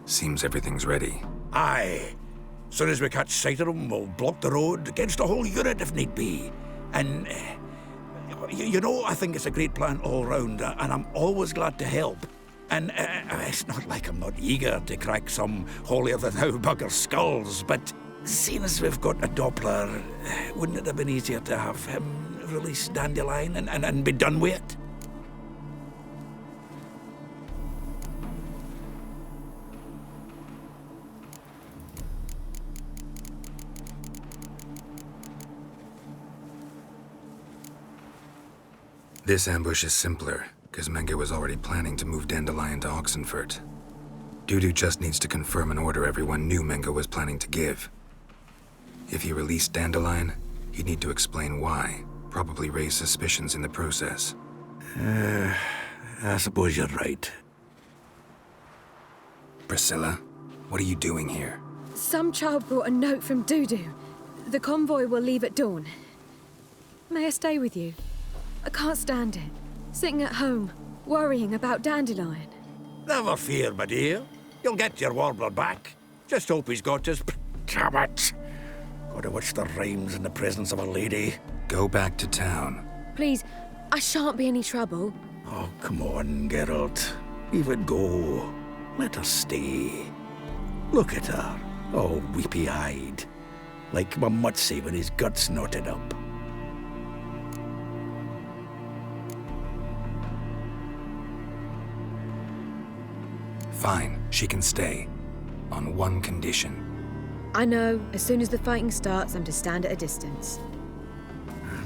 Seems everything's ready. Aye. Soon as we catch sight of them, we'll block the road against a whole unit if need be. And, you know, I think it's a great plan all round, and I'm always glad to help. And it's not like I'm not eager to crack some holier-than-thou bugger skulls, but seeing as we've got a Doppler, wouldn't it have been easier to have him release Dandelion and be done with it? This ambush is simpler, because Menge was already planning to move Dandelion to Oxenfurt. Dudu just needs to confirm an order everyone knew Menge was planning to give. If he released Dandelion, he'd need to explain why, probably raise suspicions in the process. I suppose you're right. Priscilla, what are you doing here? Some child brought a note from Dudu. The convoy will leave at dawn. May I stay with you? I can't stand it. Sitting at home, worrying about Dandelion. Never fear, my dear. You'll get your warbler back. Just hope he's got his... Damn it! Gotta watch the rhymes in the presence of a lady. Go back to town. Please, I shan't be any trouble. Oh, come on, Geralt. Leave it go. Let her stay. Look at her, all weepy-eyed. Like my mutsy with his guts knotted up. Fine, she can stay. On one condition. I know, as soon as the fighting starts, I'm to stand at a distance.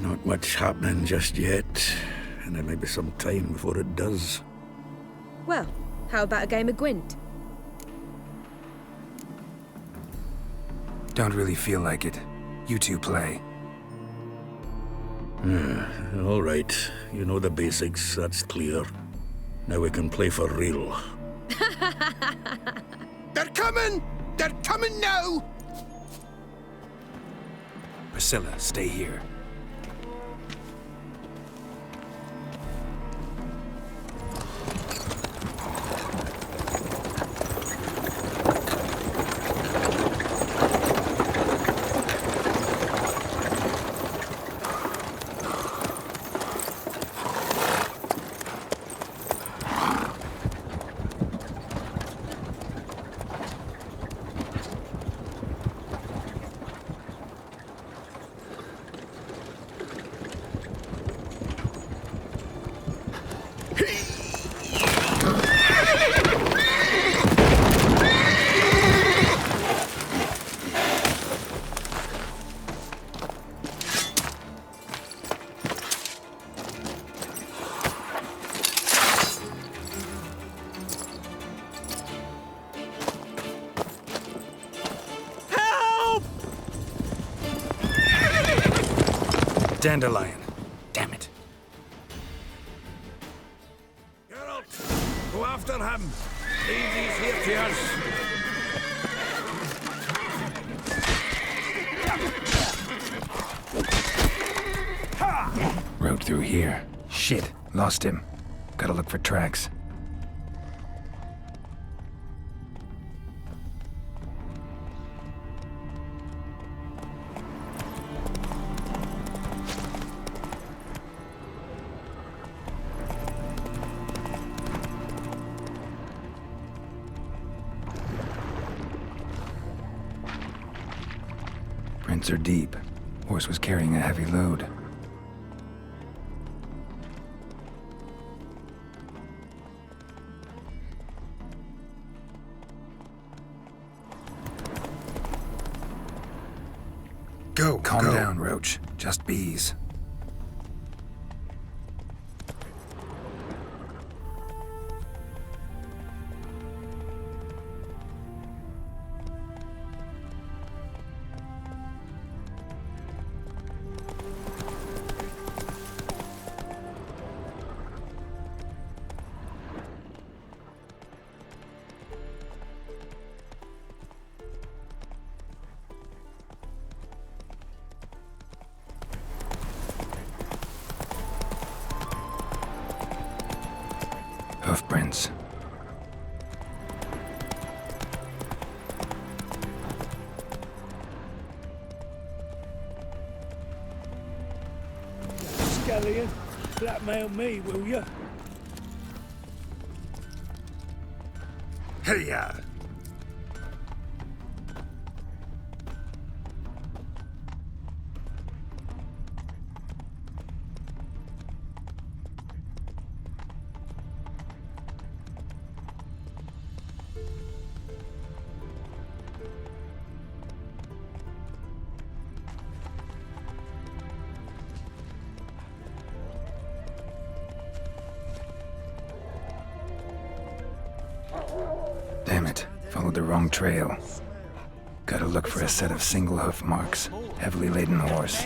Not much happening just yet, and there may be some time before it does. Well, how about a game of Gwent? Don't really feel like it. You two play. All right. You know the basics, that's clear. Now we can play for real. They're coming! They're coming now! Priscilla, stay here. Dandelion. Damn it. Geralt, go after him. Leave these here to us. Rode through here. Shit, lost him. Gotta look for tracks. Prints are deep. Horse was carrying a heavy load. Calm down, Roach. Just bees. Hoofprints. Scallion, blackmail me, will you? Hiya! Damn it, followed the wrong trail. Gotta look for a set of single hoof marks. Heavily laden horse.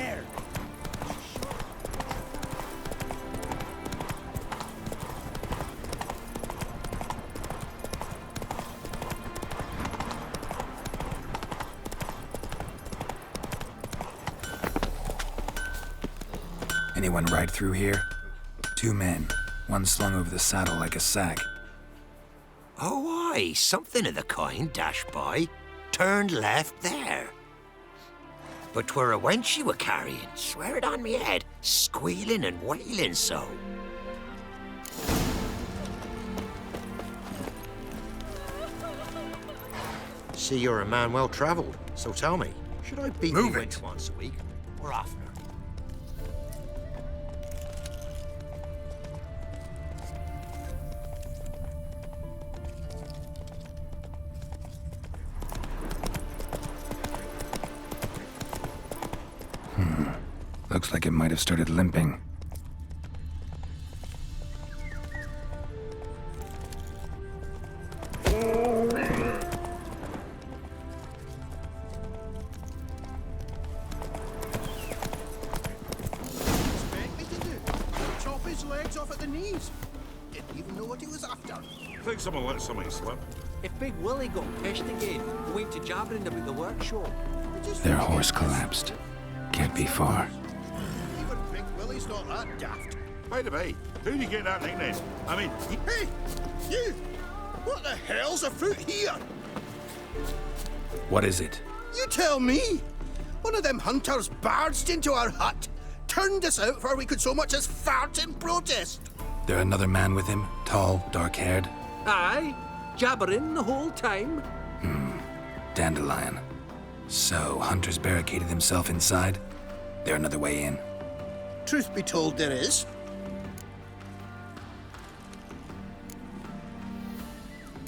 Anyone ride through here? 2 men, one slung over the saddle like a sack. Oh, aye, something of the kind dashed by. Turned left there. But 'twere a wench you were carrying, swear it on me head, squealing and wailing so. See, you're a man well-travelled, so tell me, should I beat Move the it. wench once a week, or oftener? Looks like it might have started limping. Chop his legs off at the knees. Didn't even know what he was after. Think someone let something slip. If Big Willie got pissed again, we went to jabbering about the workshop. Their horse collapsed. Can't be far. Even Big Willie's not that daft. By the way, who do you get that nickname? I mean, Hey, you! What the hell's afoot here? What is it? You tell me! One of them hunters barged into our hut, turned us out before we could so much as fart in protest. There another man with him? Tall, dark-haired? Aye, jabbering the whole time. Dandelion. So, Hunter's barricaded himself inside? There another way in? Truth be told, there is.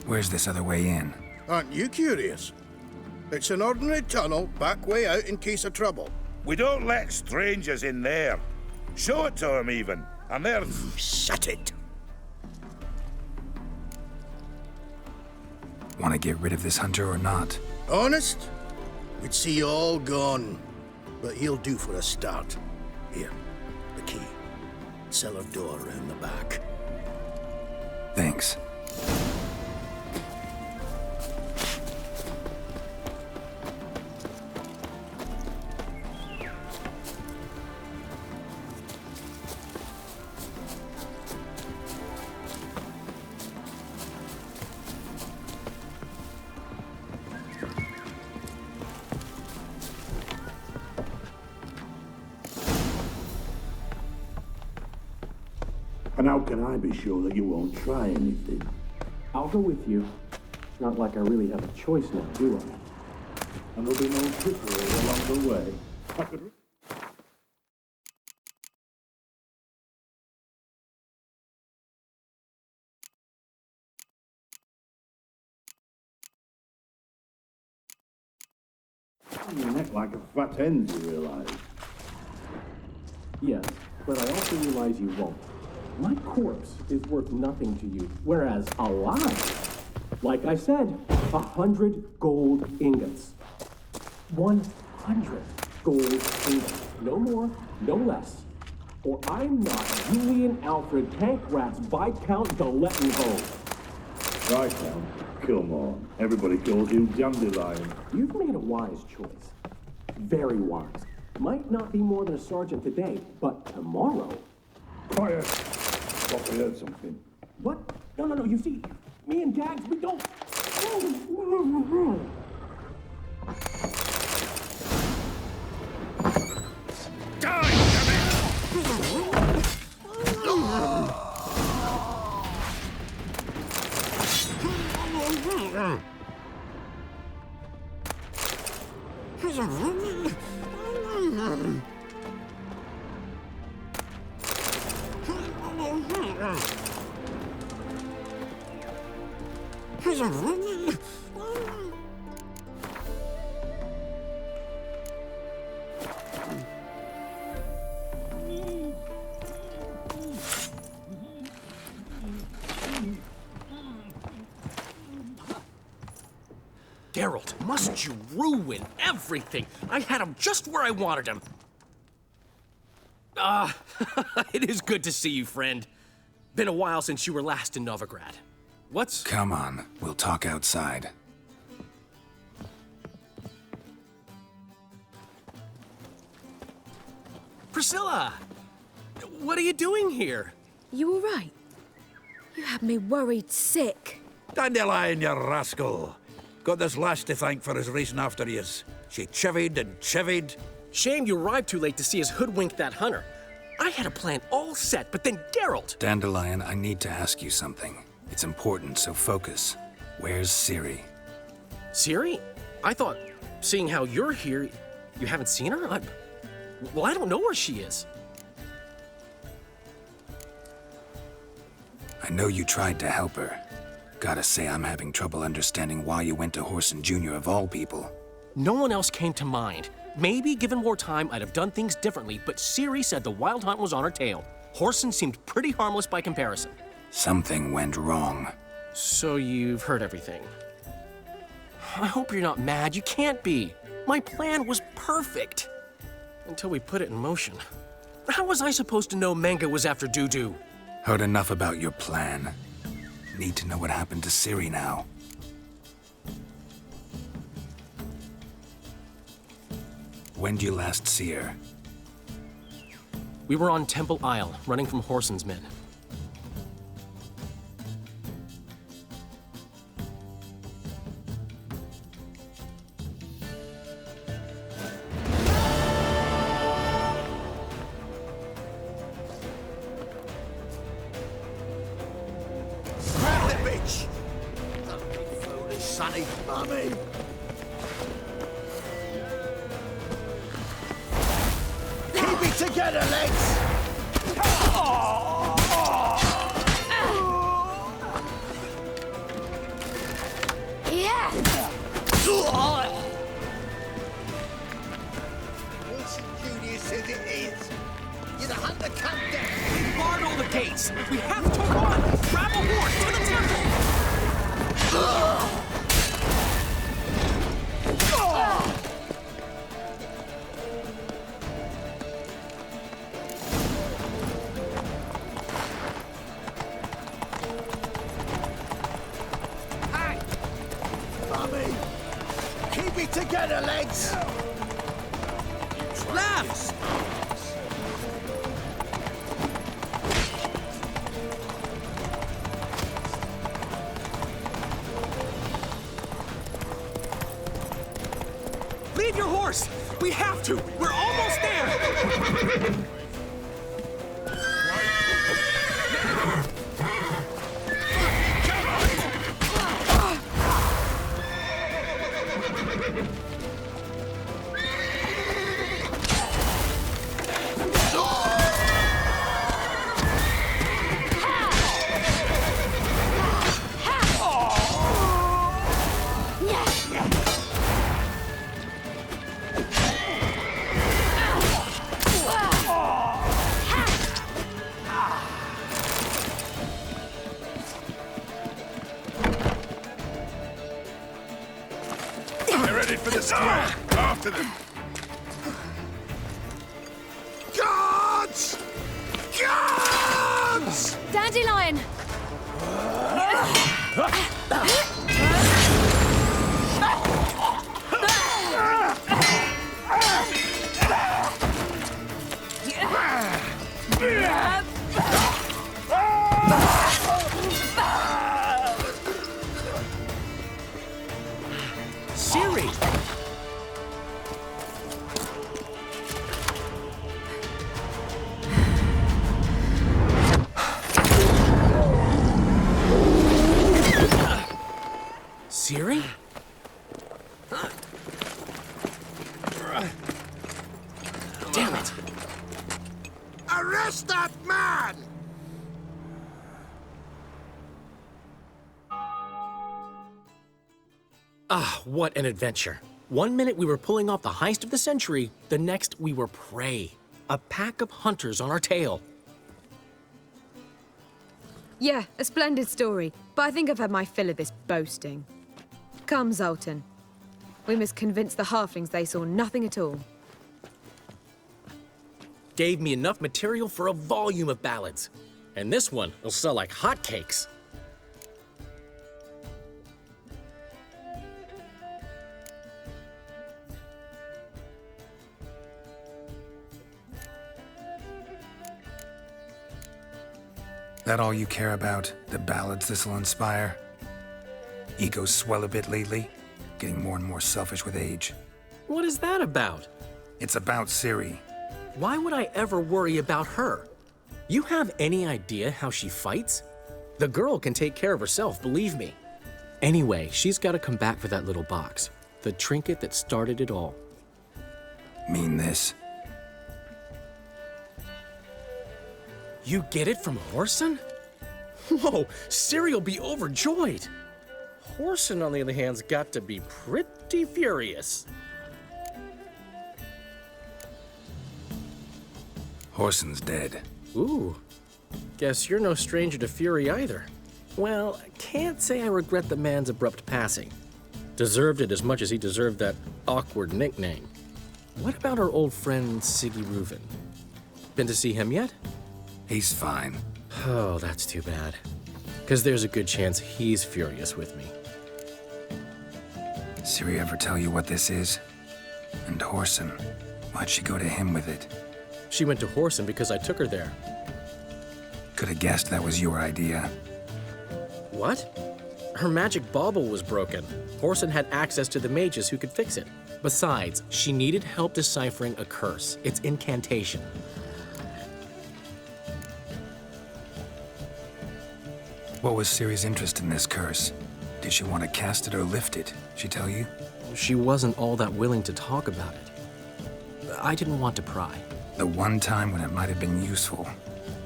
Where's this other way in? Aren't you curious? It's an ordinary tunnel, back way out in case of trouble. we don't let strangers in there. Show it to them even, and they're... Shut it. Want to get rid of this hunter or not? Honest? We'd see you all gone. But he'll do for a start. Here, the key. Cellar door round the back. Thanks. And how can I be sure that you won't try anything? I'll go with you. It's not like I really have a choice now, do I? And there'll be no trickery along the way. I could... Your neck like a fat hen's, you realise? Yes, but I also realize you won't. My corpse is worth nothing to you, whereas alive, like I said, 100 gold ingots. 100 gold ingots. No more, no less. Or I'm not Julian Alfred Pancratz Viscount Galettenhove. Viscount? Come on. Everybody calls you Dandelion. You've made a wise choice. Very wise. Might not be more than a sergeant today, but tomorrow... Quiet. thought we heard something. What? No, you see, me and Gags, we don't... Geralt, must you ruin everything? I had him just where I wanted him. It is good to see you, friend. Been a while since you were last in Novigrad. What's... Come on, we'll talk outside. Priscilla! What are you doing here? You all right? You had me worried sick. Dandelion, you rascal. Got this lass to thank for his racing after yous. She chivied and chivied. Shame you arrived too late to see us hoodwink that hunter. I had a plan all set, but then Geralt... Dandelion, I need to ask you something. It's important, so focus. Where's Ciri? Ciri? I thought, seeing how you're here, you haven't seen her? Well, I don't know where she is. I know you tried to help her. Gotta say, I'm having trouble understanding why you went to Whoreson Jr. of all people. No one else came to mind. Maybe, given more time, I'd have done things differently, but Ciri said the Wild Hunt was on her tail. Whoreson seemed pretty harmless by comparison. Something went wrong. So you've heard everything. I hope you're not mad. You can't be. My plan was perfect. Until we put it in motion. How was I supposed to know Manga was after Dudu? Heard enough about your plan. Need to know what happened to Ciri now. When'd you last see her? We were on Temple Isle, running from Whoreson's men. Sonny, Mummy! Keep it together, legs! Yeah! Junior says it is. You're the hunter come down. We barred all the gates. We have to run. Grab a horse to the temple. Mummy! Keep it together, legs! Left! Leave your horse! We have to! We're almost there! They're ready for the square. After them. Guards! Guards! Dandelion! bastard man! Ah, what an adventure. One minute we were pulling off the heist of the century, the next we were prey. A pack of hunters on our tail. Yeah, a splendid story, but I think I've had my fill of this boasting. Come, Zoltan. We must convince the halflings they saw nothing at all. Gave me enough material for a volume of ballads. And this one will sell like hotcakes. That all you care about? The ballads this'll inspire? Egos swell a bit lately? Getting more and more selfish with age. What is that about? It's about Ciri. Why would I ever worry about her? You have any idea how she fights? The girl can take care of herself, believe me. Anyway, she's got to come back for that little box. The trinket that started it all. Mean this? You get it from Whoreson? Whoa, Ciri'll be overjoyed. Whoreson, on the other hand's got to be pretty furious. Whoreson's dead. Ooh, guess you're no stranger to fury either. Well, I can't say I regret the man's abrupt passing. Deserved it as much as he deserved that awkward nickname. What about our old friend Siggy Reuven? Been to see him yet? He's fine. Oh, that's too bad. Because there's a good chance he's furious with me. Ciri ever tell you what this is? And Whoreson, why'd she go to him with it? She went to Whoreson because I took her there. Could have guessed that was your idea. What? Her magic bauble was broken. Whoreson had access to the mages who could fix it. Besides, she needed help deciphering a curse. It's incantation. What was Ciri's interest in this curse? Did she want to cast it or lift it? She tell you? She wasn't all that willing to talk about it. I didn't want to pry. The one time when it might have been useful.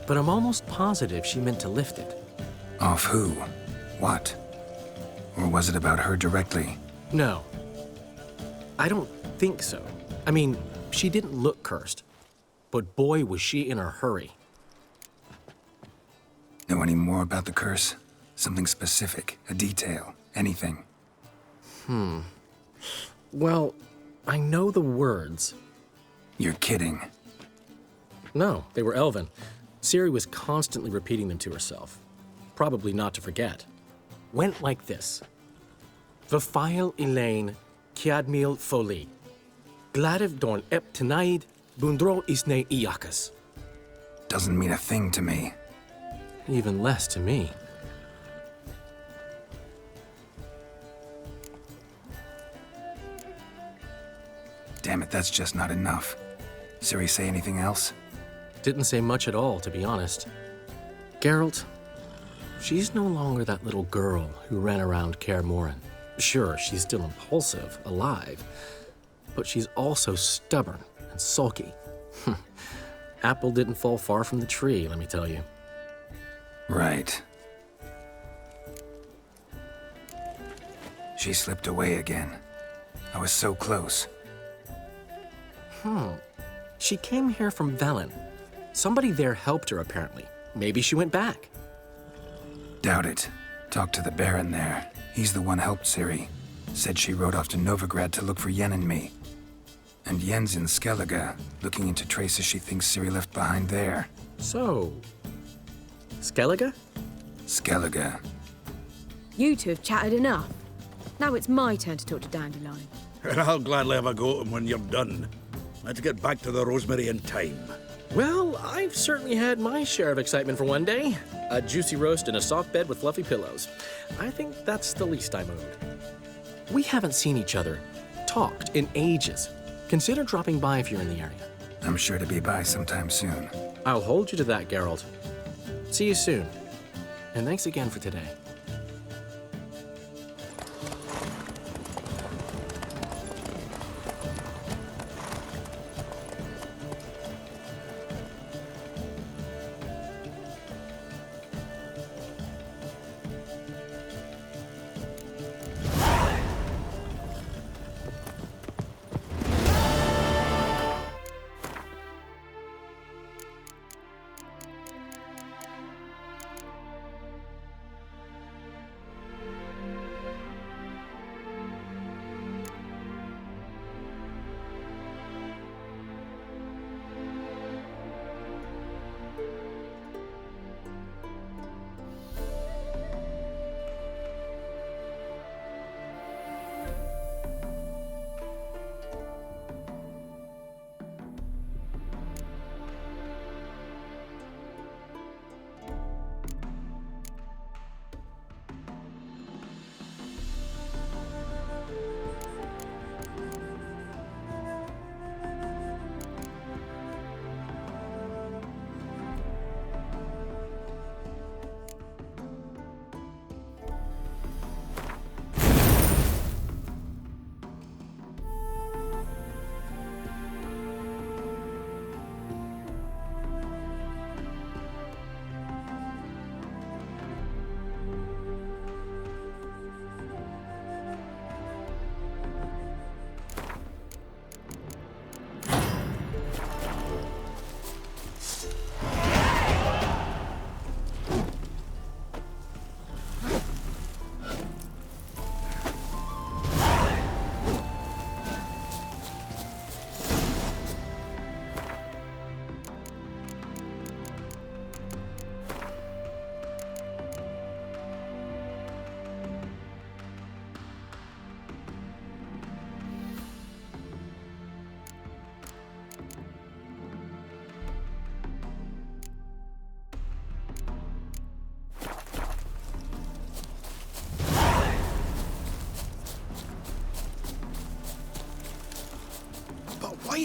But I'm almost positive she meant to lift it. Off who? What? Or was it about her directly? No. I don't think so. I mean, she didn't look cursed. But boy, was she in a hurry. Know any more about the curse? Something specific, a detail, anything? Well, I know the words. You're kidding. No, they were Elven. Ciri was constantly repeating them to herself. Probably not to forget. Went like this. Vafile Elaine, Kiadmil Foli. Gladiv Dorn Ep Tenaid, Bundro Isne Iakas. Doesn't mean a thing to me. Even less to me. Damn it, that's just not enough. Ciri say anything else? Didn't say much at all, to be honest. Geralt, she's no longer that little girl who ran around Kaer Morhen. Sure, she's still impulsive, alive, but she's also stubborn and sulky. Apple didn't fall far from the tree, let me tell you. Right. She slipped away again. I was so close. She came here from Velen. Somebody there helped her, apparently. Maybe she went back. Doubt it. Talked to the Baron there. He's the one helped Ciri. Said she rode off to Novigrad to look for Yen and me. And Yen's in Skellige, looking into traces she thinks Ciri left behind there. So, Skellige? Skellige. You two have chatted enough. Now it's my turn to talk to Dandelion. And I'll gladly have a go at him when you're done. Let's get back to the Rosemary in time. Well, I've certainly had my share of excitement for one day. A juicy roast in a soft bed with fluffy pillows. I think that's the least I'm owed. We haven't seen each other, talked in ages. Consider dropping by if you're in the area. I'm sure to be by sometime soon. I'll hold you to that, Geralt. See you soon. And thanks again for today.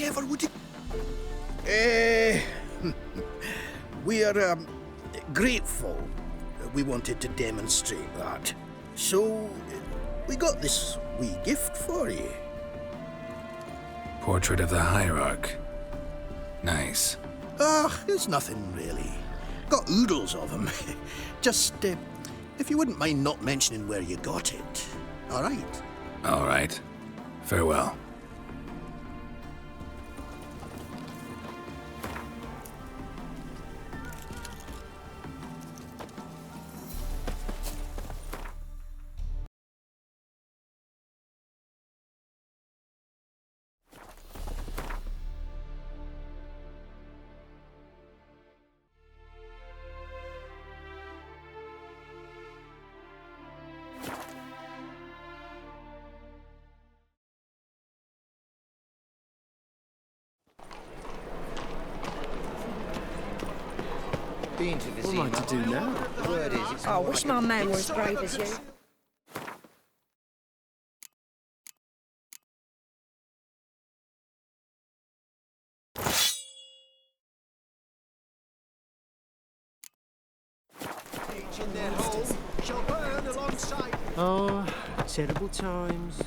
never would have... we are, grateful. We wanted to demonstrate that. So, we got this wee gift for you. Portrait of the Hierarch. Nice. It's nothing really. Got oodles of them. Just, if you wouldn't mind not mentioning where you got it. All right? All right. Farewell. What am I to do now? I wish my man were as brave as you. Oh, terrible times.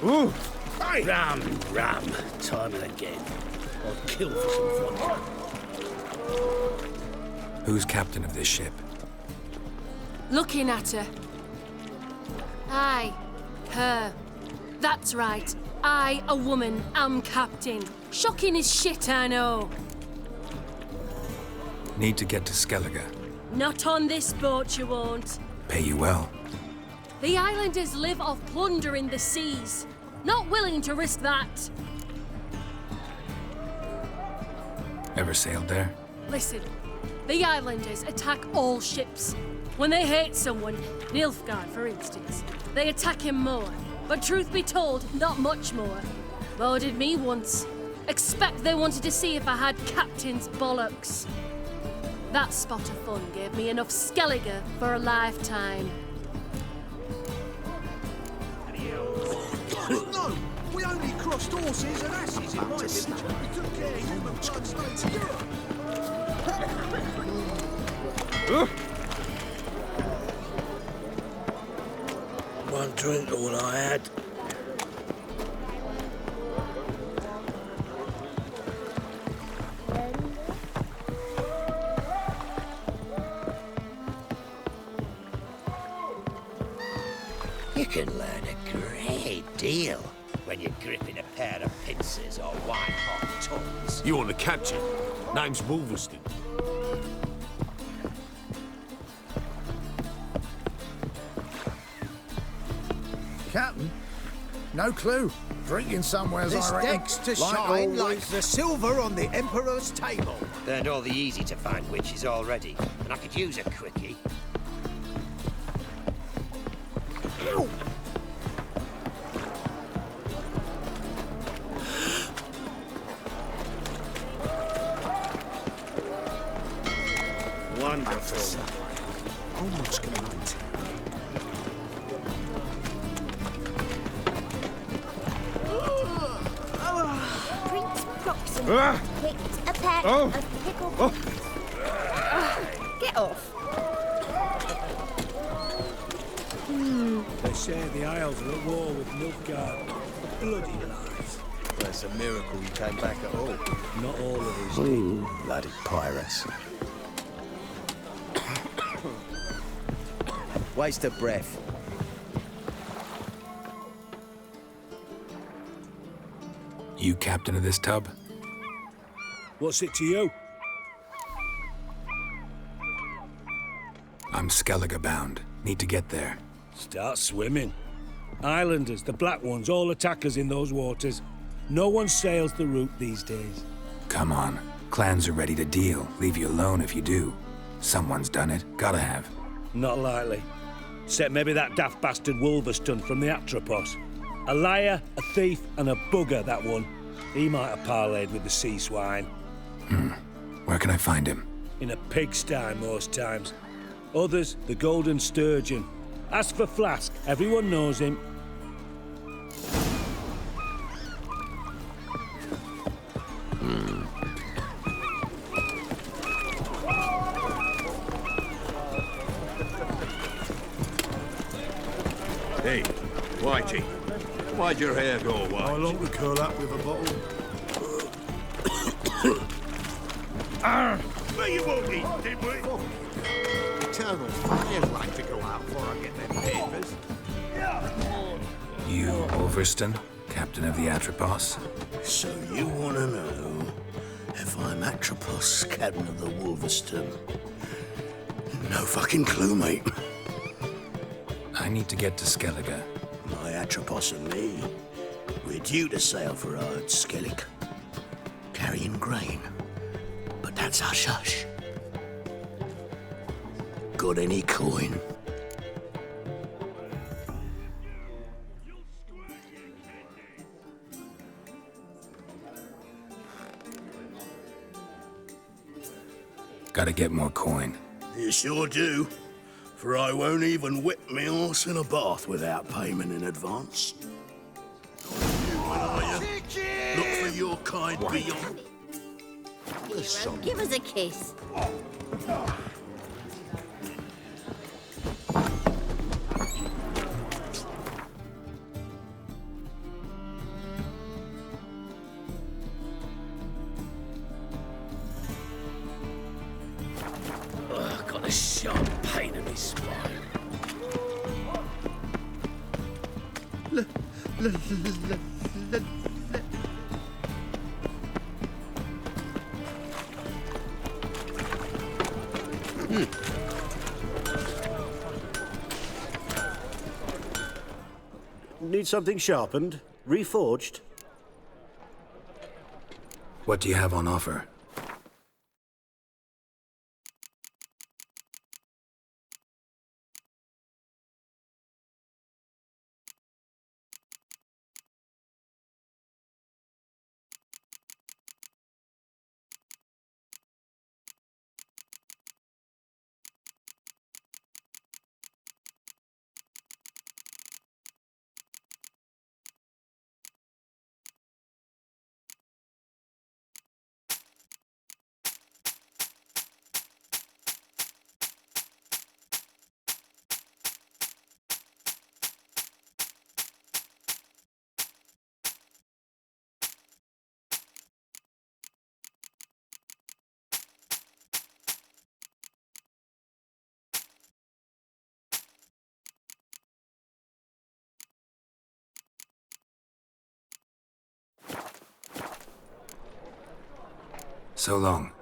Ooh! Ram, time and again. I'll kill for some fun. Who's captain of this ship? Looking at her. Aye, her. That's right. I, a woman, am captain. Shocking as shit, I know. Need to get to Skellige. Not on this boat, you won't. Pay you well. The islanders live off plundering the seas. Not willing to risk that. Ever sailed there? Listen, the islanders attack all ships. When they hate someone, Nilfgaard for instance, they attack him more. But truth be told, not much more. Boarded me once. Expect they wanted to see if I had captain's bollocks. That spot of fun gave me enough Skellige for a lifetime. No! We only crossed horses and asses in my village. We took care of human blood straight to Europe. One drink, all I had. You can learn a great deal when you're gripping a pair of pincers or white-hot tongues. You want the captain? Name's Wolverston. Captain? No clue. Drinking somewheres, This I reckon. deck's to Like shine like always. the silver on the Emperor's table. Learned all the easy-to-find witches already, and I could use a quickie. Ow! Wonderful. Almost complete. Prince Proxima picked a pair of pickled... Get off. They say the Isles are at war with Nilfgaard. Bloody lies. It's a miracle you came back at all. Not all of us. Bloody pirates. Waste of breath. You captain of this tub? What's it to you? I'm Skellige bound. Need to get there. Start swimming. Islanders, the black ones, all attackers in those waters. No one sails the route these days. Come on. Clans are ready to deal. Leave you alone if you do. Someone's done it. Gotta have. Not likely. Except maybe that daft bastard Wolverston from the Atropos. A liar, a thief, and a bugger, that one. He might have parlayed with the sea swine. Where can I find him? in a pigsty most times. Others, the golden sturgeon. Ask for Flask, everyone knows him. Hey, Whitey, why'd your hair go white? I long to curl up with a bottle. Where you walking, dimwit? Eternal fire's like to go out before I get them papers. You, Wolverston, captain of the Atropos? So you want to know if I'm Atropos, captain of the Wolverston? No fucking clue, mate. I need to get to Skellige. My Atropos and me, we're due to sail for Ard Skellig, carrying grain. But that's hush-hush. Got any coin? Gotta get more coin. You sure do. For I won't even whip me horse in a bath without payment in advance. Look for your kind beyond. Give us a kiss. Ugh, got a sharp pain in my spine. Need something sharpened? Reforged? What do you have on offer? So long.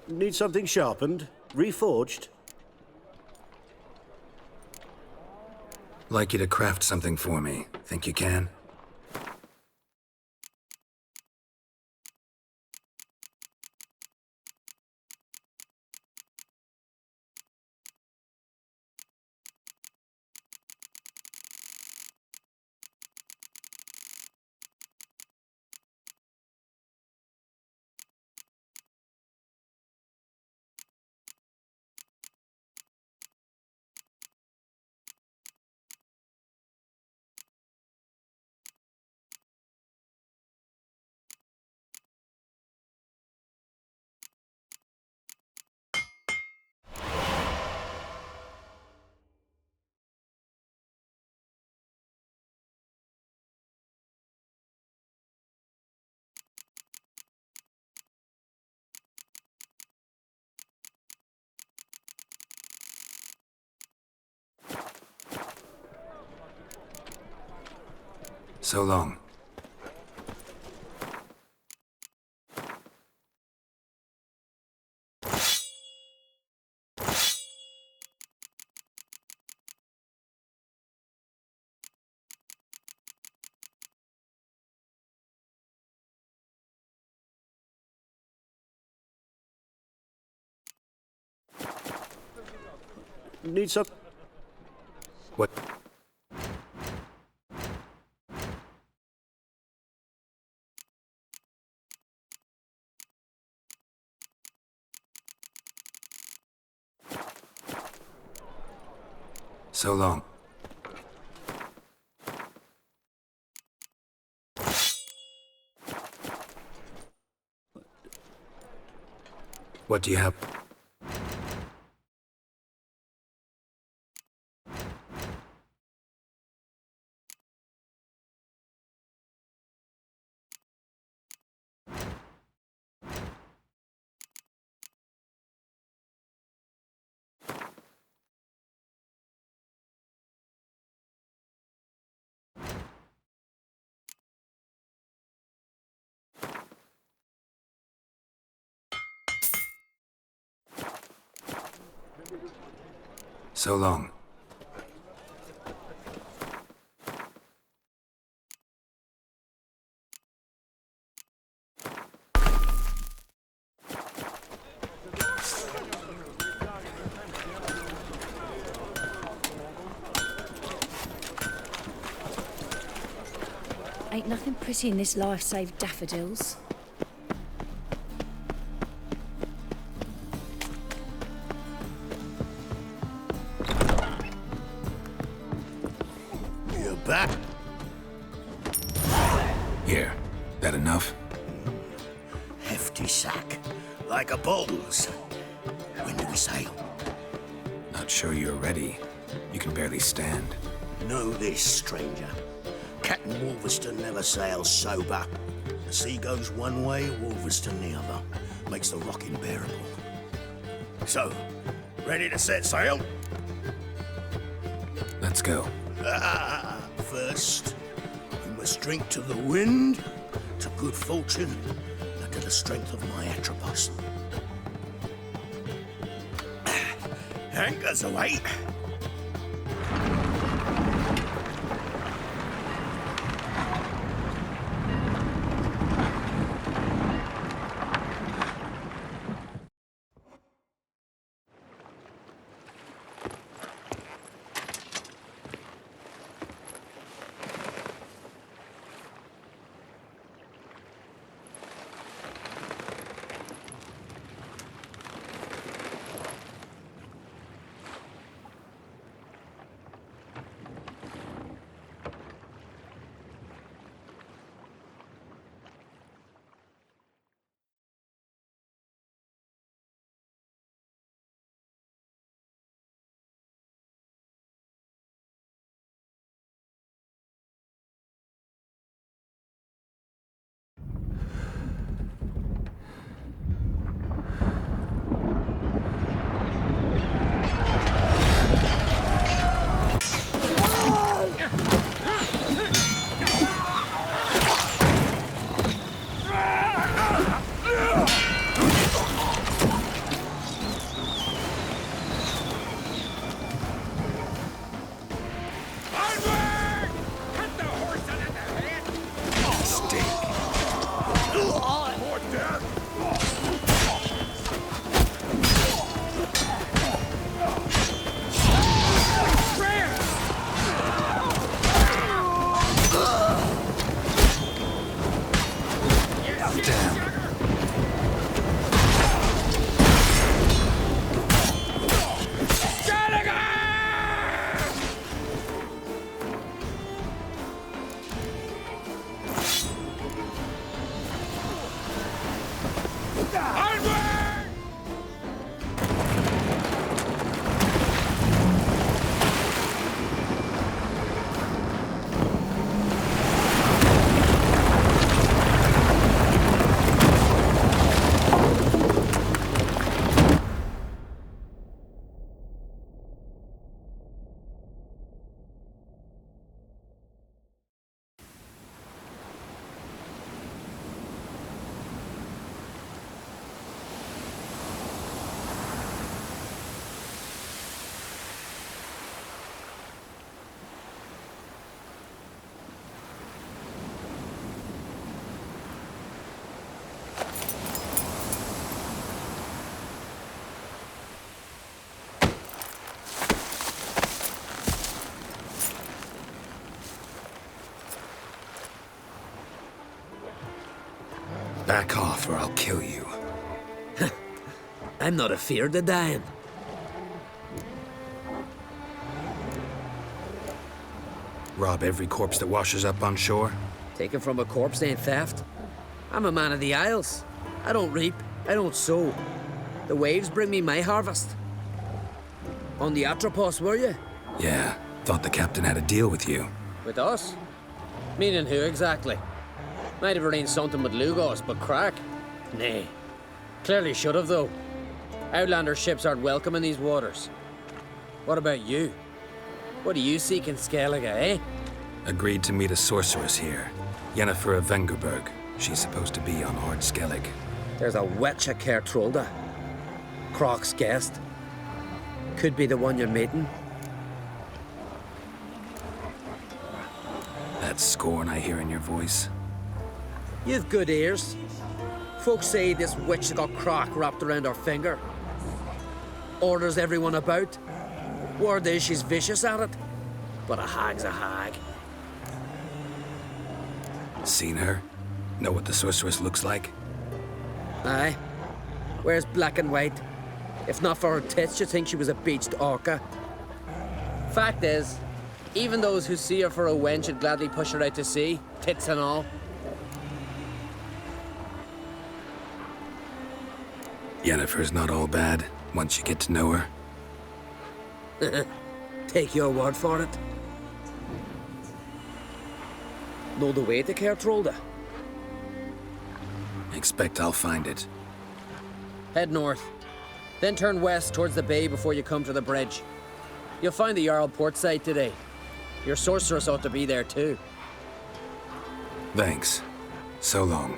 Need something sharpened? Reforged? Like you to craft something for me. Think you can? So long. Need some... What? So long. What do you have? So long. Ain't nothing pretty in this life save daffodils. You're back. Here. That enough? Hefty sack. Like a bull's. When do we sail? Not sure you're ready. You can barely stand. Know this, stranger. Captain Wolverston never sails sober. The sea goes one way, Wolverston the other. Makes the rocking bearable. So, ready to set sail? Let's go. First, we must drink to the wind, to good fortune, and to the strength of my Atropos. Anchors away. Back off or I'll kill you. I'm not afeard of dying. Rob every corpse that washes up on shore? Taken from a corpse ain't theft. I'm a man of the Isles. I don't reap, I don't sow. The waves bring me my harvest. On the Atropos, were you? Yeah, thought the captain had a deal with you. With us? Meaning who exactly? Might have arranged something with Lugos, but crack? Nay. Clearly should have, though. Outlander ships aren't welcome in these waters. What about you? What do you seek in Skellige, eh? Agreed to meet a sorceress here. Yennefer of Vengerberg. She's supposed to be on Ord Skellig. There's a witch at Kertrolda. Croc's guest. Could be the one you're meeting. That scorn I hear in your voice. You've good ears. Folks say this witch got Croc wrapped around her finger. Orders everyone about. Word is she's vicious at it. But a hag's a hag. Seen her? Know what the sorceress looks like? Aye. Wears black and white. If not for her tits, you'd think she was a beached orca. Fact is, even those who see her for a wench would gladly push her out to sea, tits and all. Yennefer's not all bad, once you get to know her. Take your word for it. Know the way to Kertrolda? Expect I'll find it. Head north. Then turn west towards the bay before you come to the bridge. You'll find the Jarl port site today. Your sorceress ought to be there too. Thanks. So long.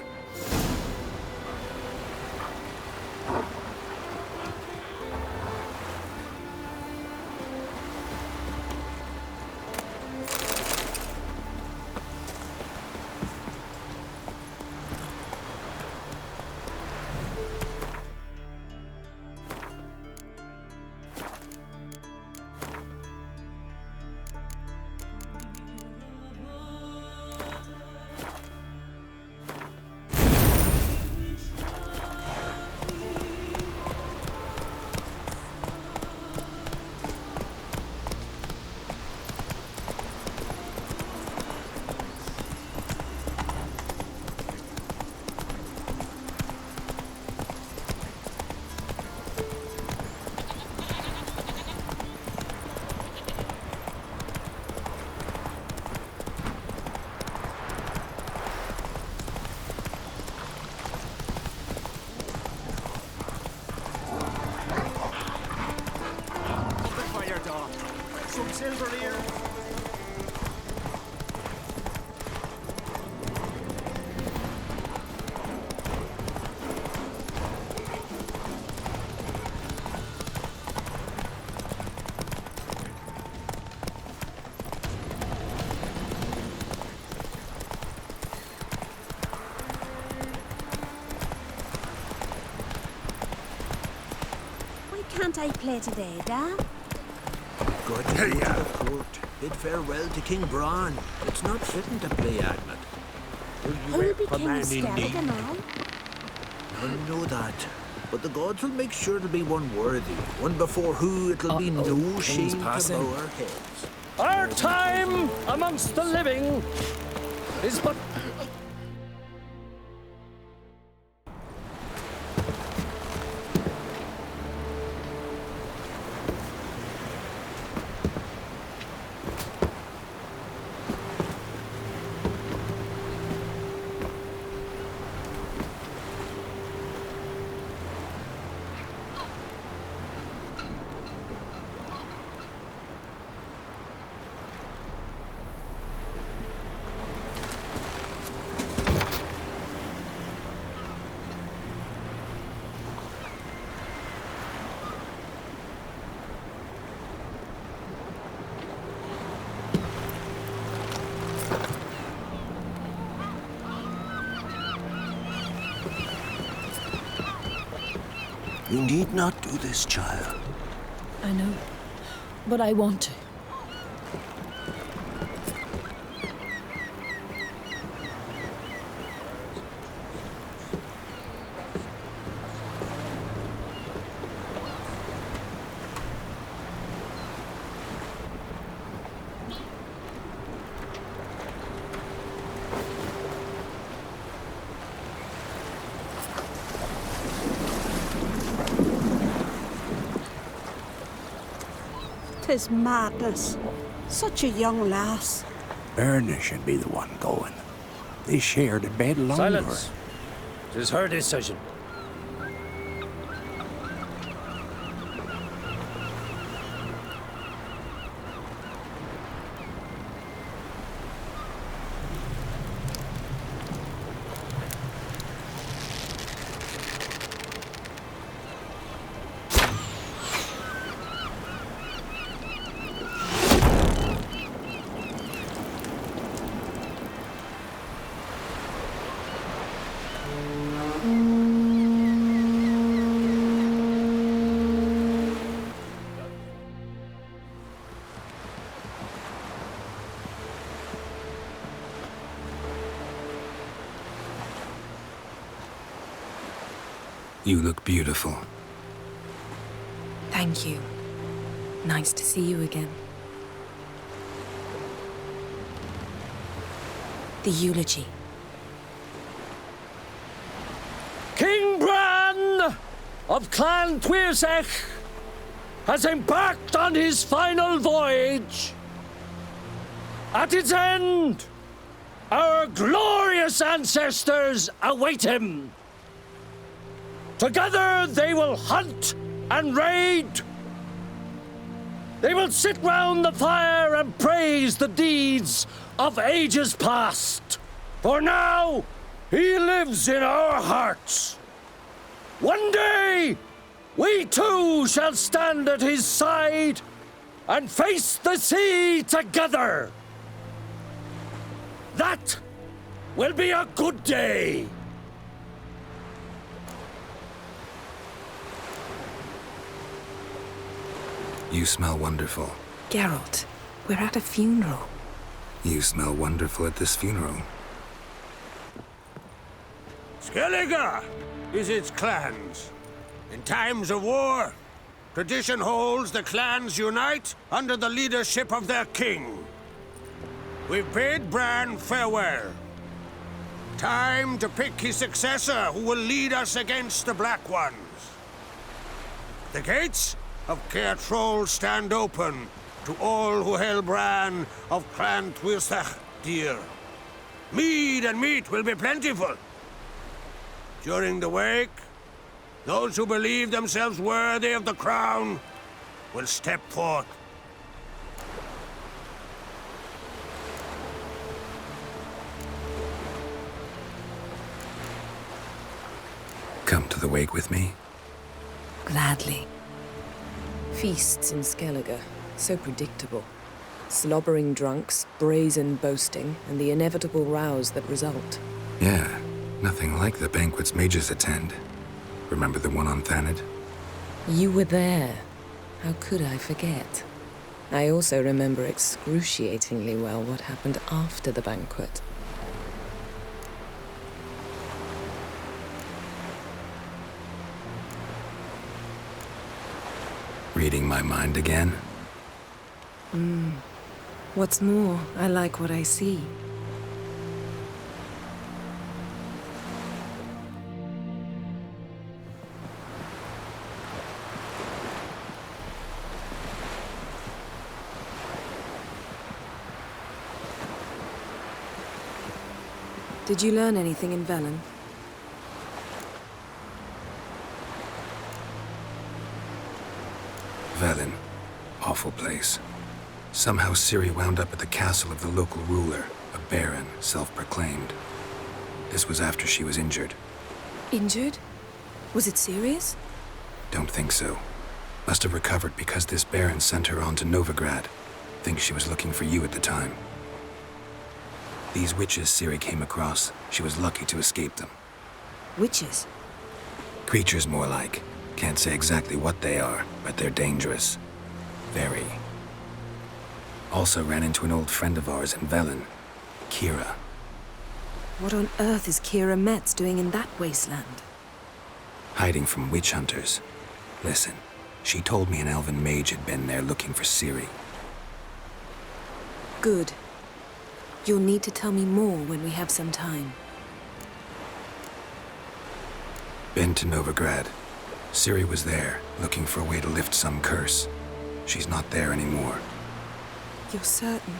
Some silver here. Why can't I play today, Dad? Good day, court. Bid farewell to King Bran. It's not fitting to play Agnet. Who'll be King of Skellige and all? None know that. But the gods will make sure it'll be one worthy. One before who it'll be no shame to bow our heads. Our time amongst the living is but... You need not do this, child. I know, but I want to. 'Tis madness. Such a young lass. Erna should be the one going. They shared a bed longer. Silence. 'Tis her decision. You look beautiful. Thank you. Nice to see you again. The eulogy. King Bran of Clan Tuirsech has embarked on his final voyage. At its end, our glorious ancestors await him. Together they will hunt and raid. They will sit round the fire and praise the deeds of ages past. For now, he lives in our hearts. One day, we too shall stand at his side and face the sea together. That will be a good day. You smell wonderful. Geralt, we're at a funeral. You smell wonderful at this funeral. Skellige visits clans. In times of war, tradition holds the clans unite under the leadership of their king. We've bid Bran farewell. Time to pick his successor who will lead us against the Black Ones. The gates of Caer Troll stand open to all who held Bran of Clan Tuirsech dear. Mead and meat will be plentiful. During the wake, those who believe themselves worthy of the crown will step forth. Come to the wake with me? Gladly. Feasts in Skellige, so predictable. Slobbering drunks, brazen boasting, and the inevitable rows that result. Yeah, nothing like the banquets mages attend. Remember the one on Thanedd? You were there. How could I forget? I also remember excruciatingly well what happened after the banquet. Reading my mind again? What's more, I like what I see. Did you learn anything in Velen? Velen. Awful place. Somehow Ciri wound up at the castle of the local ruler, a baron, self-proclaimed. This was after she was injured. Injured? Was it serious? Don't think so. Must have recovered because this baron sent her on to Novigrad. Think she was looking for you at the time. These witches Ciri came across, she was lucky to escape them. Witches? Creatures more like. Can't say exactly what they are, but they're dangerous. Very. Also ran into an old friend of ours in Velen, Kira. What on earth is Kira Metz doing in that wasteland? Hiding from witch hunters. Listen, she told me an elven mage had been there looking for Ciri. Good. You'll need to tell me more when we have some time. Been to Novigrad. Ciri was there, looking for a way to lift some curse. She's not there anymore. You're certain?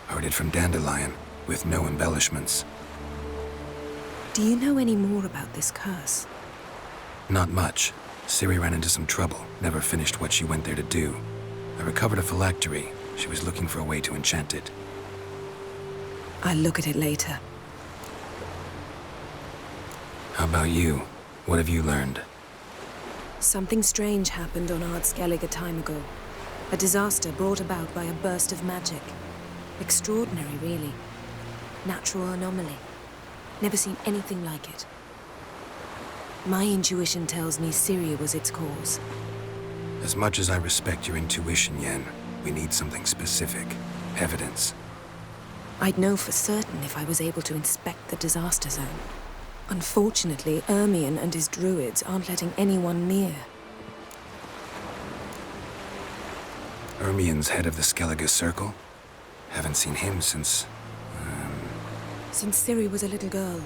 Heard it from Dandelion, with no embellishments. Do you know any more about this curse? Not much. Ciri ran into some trouble, never finished what she went there to do. I recovered a phylactery. She was looking for a way to enchant it. I'll look at it later. How about you? What have you learned? Something strange happened on Ardskellig a time ago. A disaster brought about by a burst of magic. Extraordinary, really. Natural anomaly. Never seen anything like it. My intuition tells me Ciri was its cause. As much as I respect your intuition, Yen, we need something specific. Evidence. I'd know for certain if I was able to inspect the disaster zone. Unfortunately, Ermion and his druids aren't letting anyone near. Ermion's head of the Skellige Circle? Haven't seen him since... Since Ciri was a little girl.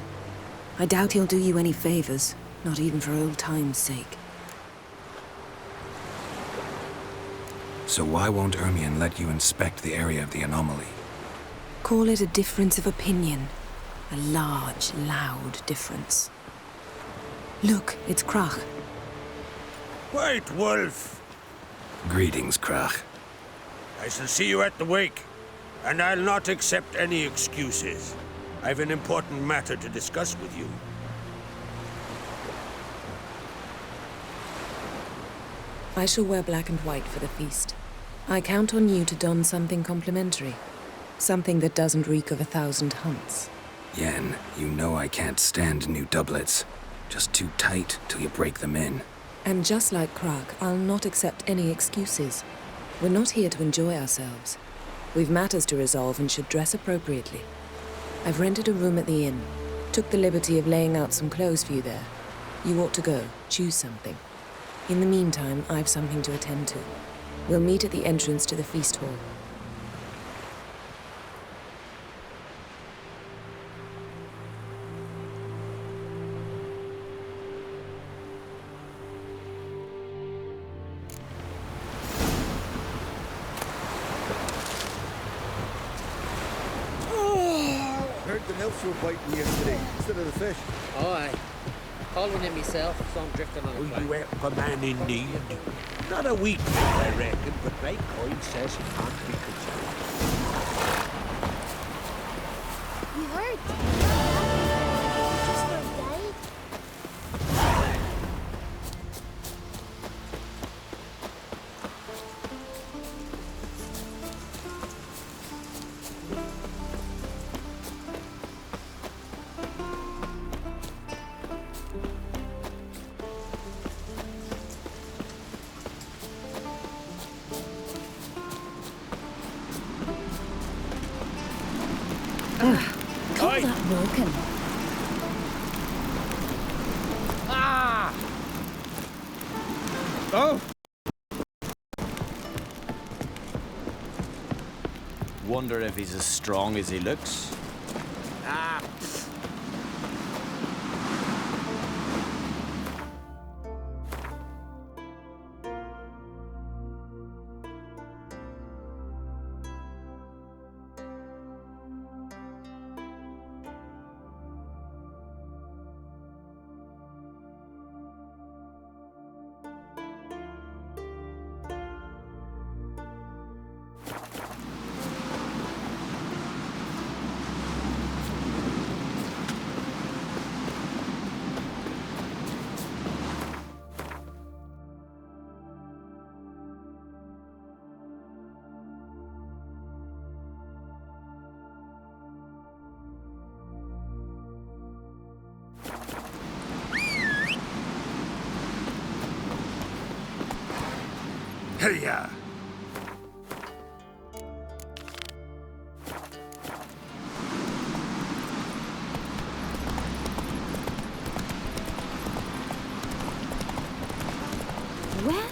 I doubt he'll do you any favors, not even for old time's sake. So why won't Ermion let you inspect the area of the anomaly? Call it a difference of opinion. A large, loud difference. Look, it's Krach. White Wolf! Greetings, Krach. I shall see you at the wake, and I'll not accept any excuses. I've an important matter to discuss with you. I shall wear black and white for the feast. I count on you to don something complimentary. Something that doesn't reek of 1,000 hunts. Yen, you know I can't stand new doublets. Just too tight till you break them in. And just like Krach, I'll not accept any excuses. We're not here to enjoy ourselves. We've matters to resolve and should dress appropriately. I've rented a room at the inn. Took the liberty of laying out some clothes for you there. You ought to go. Choose something. In the meantime, I've something to attend to. We'll meet at the entrance to the feast hall. Heard the nymphs were biting yesterday instead of the fish. Oh, aye. Called one in myself, so I'm drifting on a Will you help a man in need? Not a weakness, I reckon, but my coin says he can't be concerned. You heard? Just for a day? Call that broken. Ah! Oh! Wonder if he's as strong as he looks. Ah! Hey-ya! Well.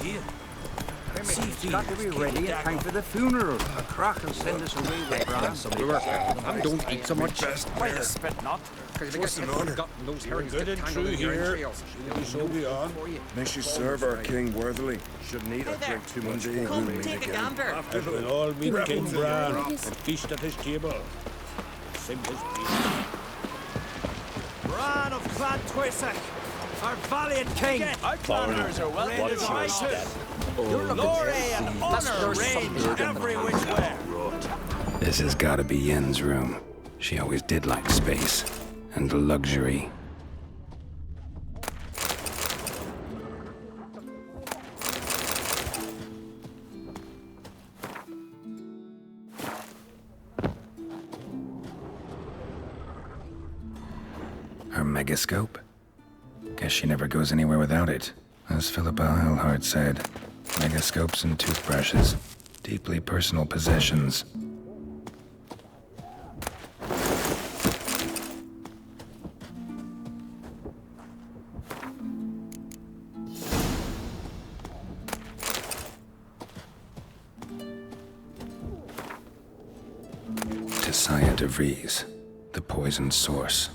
Here. See if got to be ready in time for the funeral. A crack will send us away with brass. Don't eat so much. Why the spit not? What's an honor? Good and true here. So be on. May she serve our king worthily. Shouldn't eat or drink too much when we meet again. After we'll all meet King Bran and feast at his table. Sing his peace. Bran of Clan Twisek, our valiant king. Foreigners are welcome to my Glory and honor reigns every which way. This has gotta be Yen's room. She always did like space and luxury. Her megascope? Guess she never goes anywhere without it. As Philippa Eilhart said, megascopes and toothbrushes, deeply personal possessions. Tisaya DeVries, the poisoned source.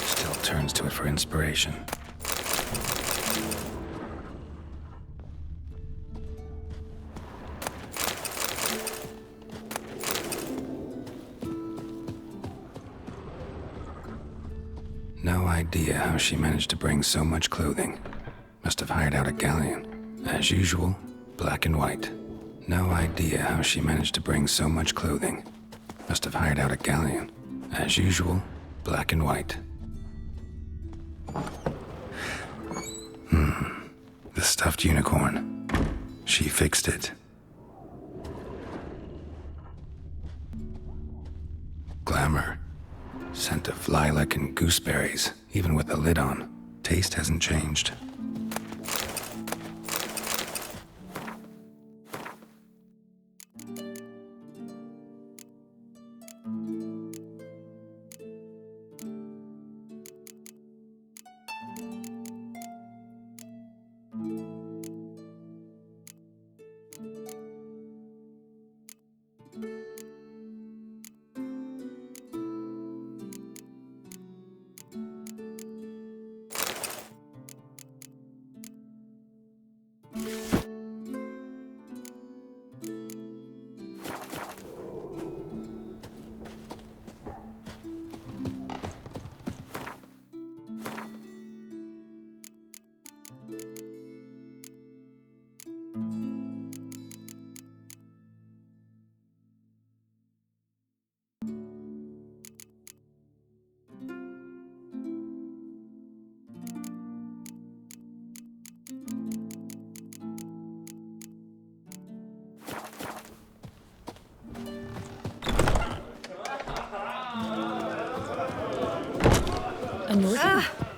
Still turns to it for inspiration. No idea how she managed to bring so much clothing. Must have hired out a galleon. As usual, black and white. No idea how she managed to bring so much clothing. Must have hired out a galleon. As usual, black and white. The stuffed unicorn. She fixed it. Glamour. Scent of lilac and gooseberries, even with the lid on. Taste hasn't changed.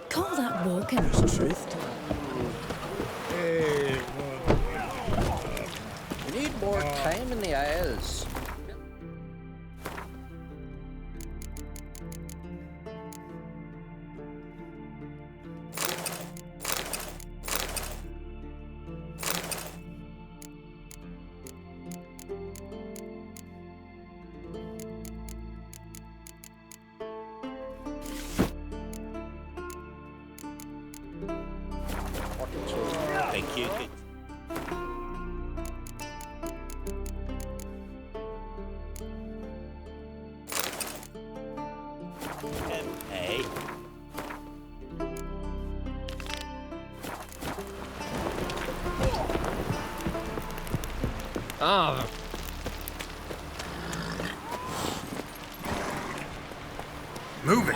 Call that walking. Truth. We need more time in the aisles. Thank you. Hey. Ah. Move it.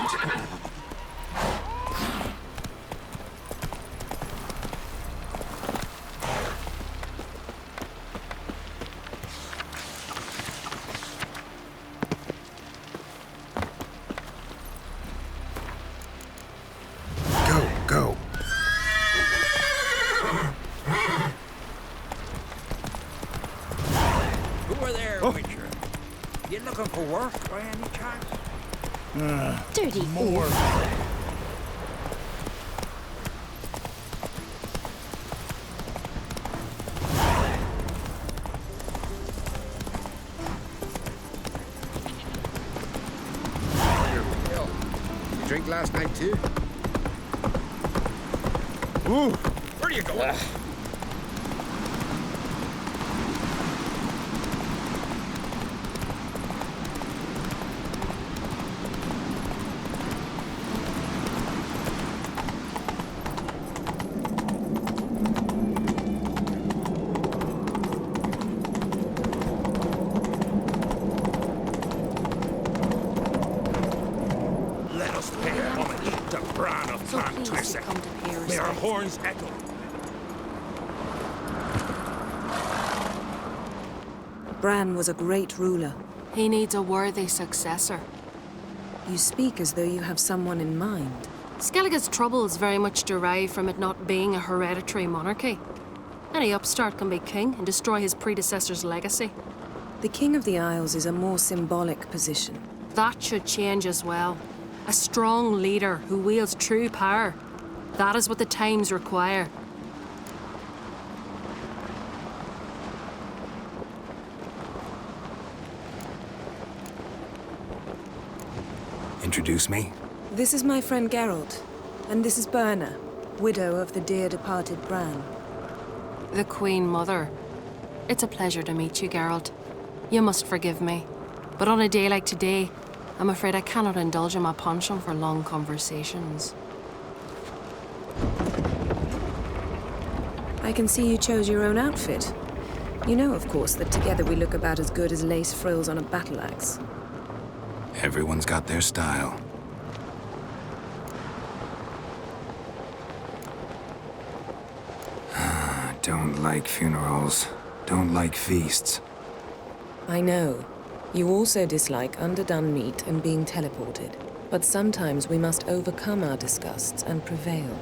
Go. Who are there, Witcher? You looking for work by any chance? Dirty more. last night, too. Ooh, where are you going? May our horns echo. Bran was a great ruler. He needs a worthy successor. You speak as though you have someone in mind. Skellige's troubles very much derive from it not being a hereditary monarchy. Any upstart can be king and destroy his predecessor's legacy. The King of the Isles is a more symbolic position. That should change as well. A strong leader who wields true power. That is what the times require. Introduce me? This is my friend Geralt, and this is Berna, widow of the dear departed Bran. The Queen Mother. It's a pleasure to meet you, Geralt. You must forgive me, but on a day like today, I'm afraid I cannot indulge in my penchant for long conversations. I can see you chose your own outfit. You know, of course, that together we look about as good as lace frills on a battle axe. Everyone's got their style. Don't like funerals. Don't like feasts. I know. You also dislike underdone meat and being teleported. But sometimes we must overcome our disgusts and prevail.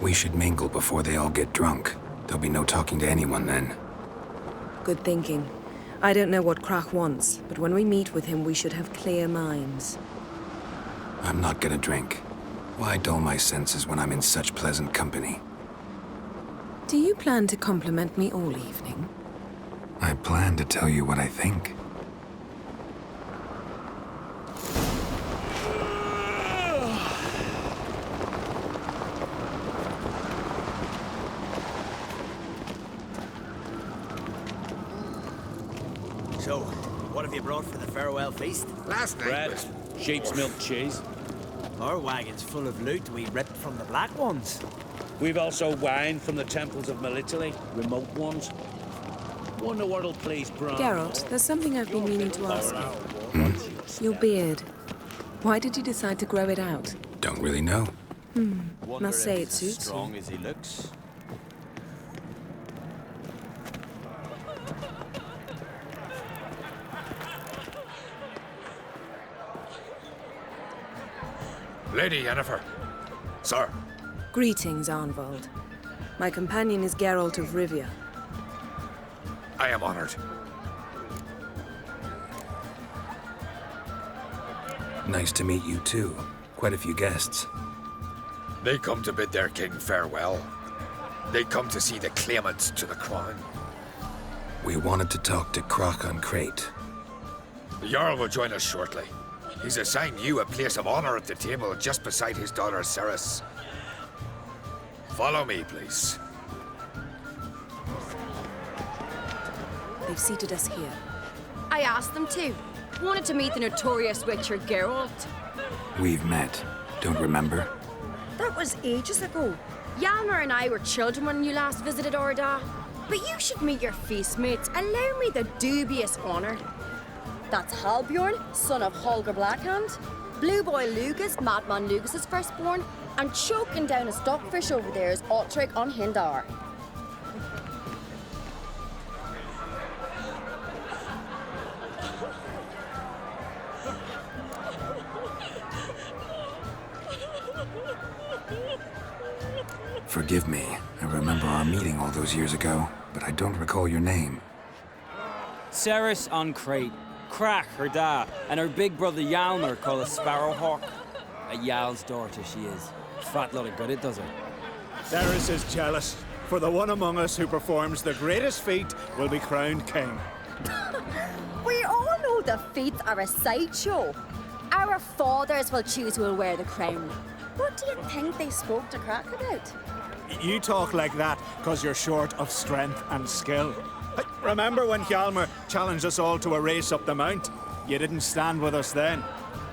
We should mingle before they all get drunk. There'll be no talking to anyone then. Good thinking. I don't know what Krach wants, but when we meet with him, we should have clear minds. I'm not gonna drink. Why dull my senses when I'm in such pleasant company? Do you plan to compliment me all evening? I plan to tell you what I think. So, what have you brought for the farewell feast? Last night Bread, was... sheep's milk cheese. Our wagon's full of loot we ripped from the Black Ones. We've also wine from the temples of Melitele, remote ones. Wonder what'll please Bran. Geralt, there's something I've been meaning to ask you. Your beard. Why did you decide to grow it out? Don't really know. Must say it suits you. Strong as he looks. Lady Yennefer. Sir. Greetings, Arnvald. My companion is Geralt of Rivia. I am honored. Nice to meet you too. Quite a few guests. They come to bid their king farewell. They come to see the claimants to the crown. We wanted to talk to Krach on Crate. The Jarl will join us shortly. He's assigned you a place of honor at the table just beside his daughter Ceres. Follow me, please. They've seated us here. I asked them to. Wanted to meet the notorious witcher Geralt. We've met. Don't remember? That was ages ago. Yalmer and I were children when you last visited Ahora. But you should meet your feast mates. Allow me the dubious honor. That's Halbjorn, son of Holger Blackhand. Blue Boy Lugas, Madman Lugas's firstborn. And choking down a stockfish over there is Otric on Hindar. Forgive me. I remember our meeting all those years ago, but I don't recall your name. Ceres on Crate. Krach, her da, and her big brother Yalmer called a Sparrowhawk. A Yal's daughter she is. Fat lot of good it does her. Ceres is jealous, for the one among us who performs the greatest feat will be crowned king. We all know the feats are a sideshow. Our fathers will choose who will wear the crown. What do you think they spoke to Crack about? You talk like that because you're short of strength and skill. Hey, remember when Hjalmar challenged us all to a race up the mount? You didn't stand with us then.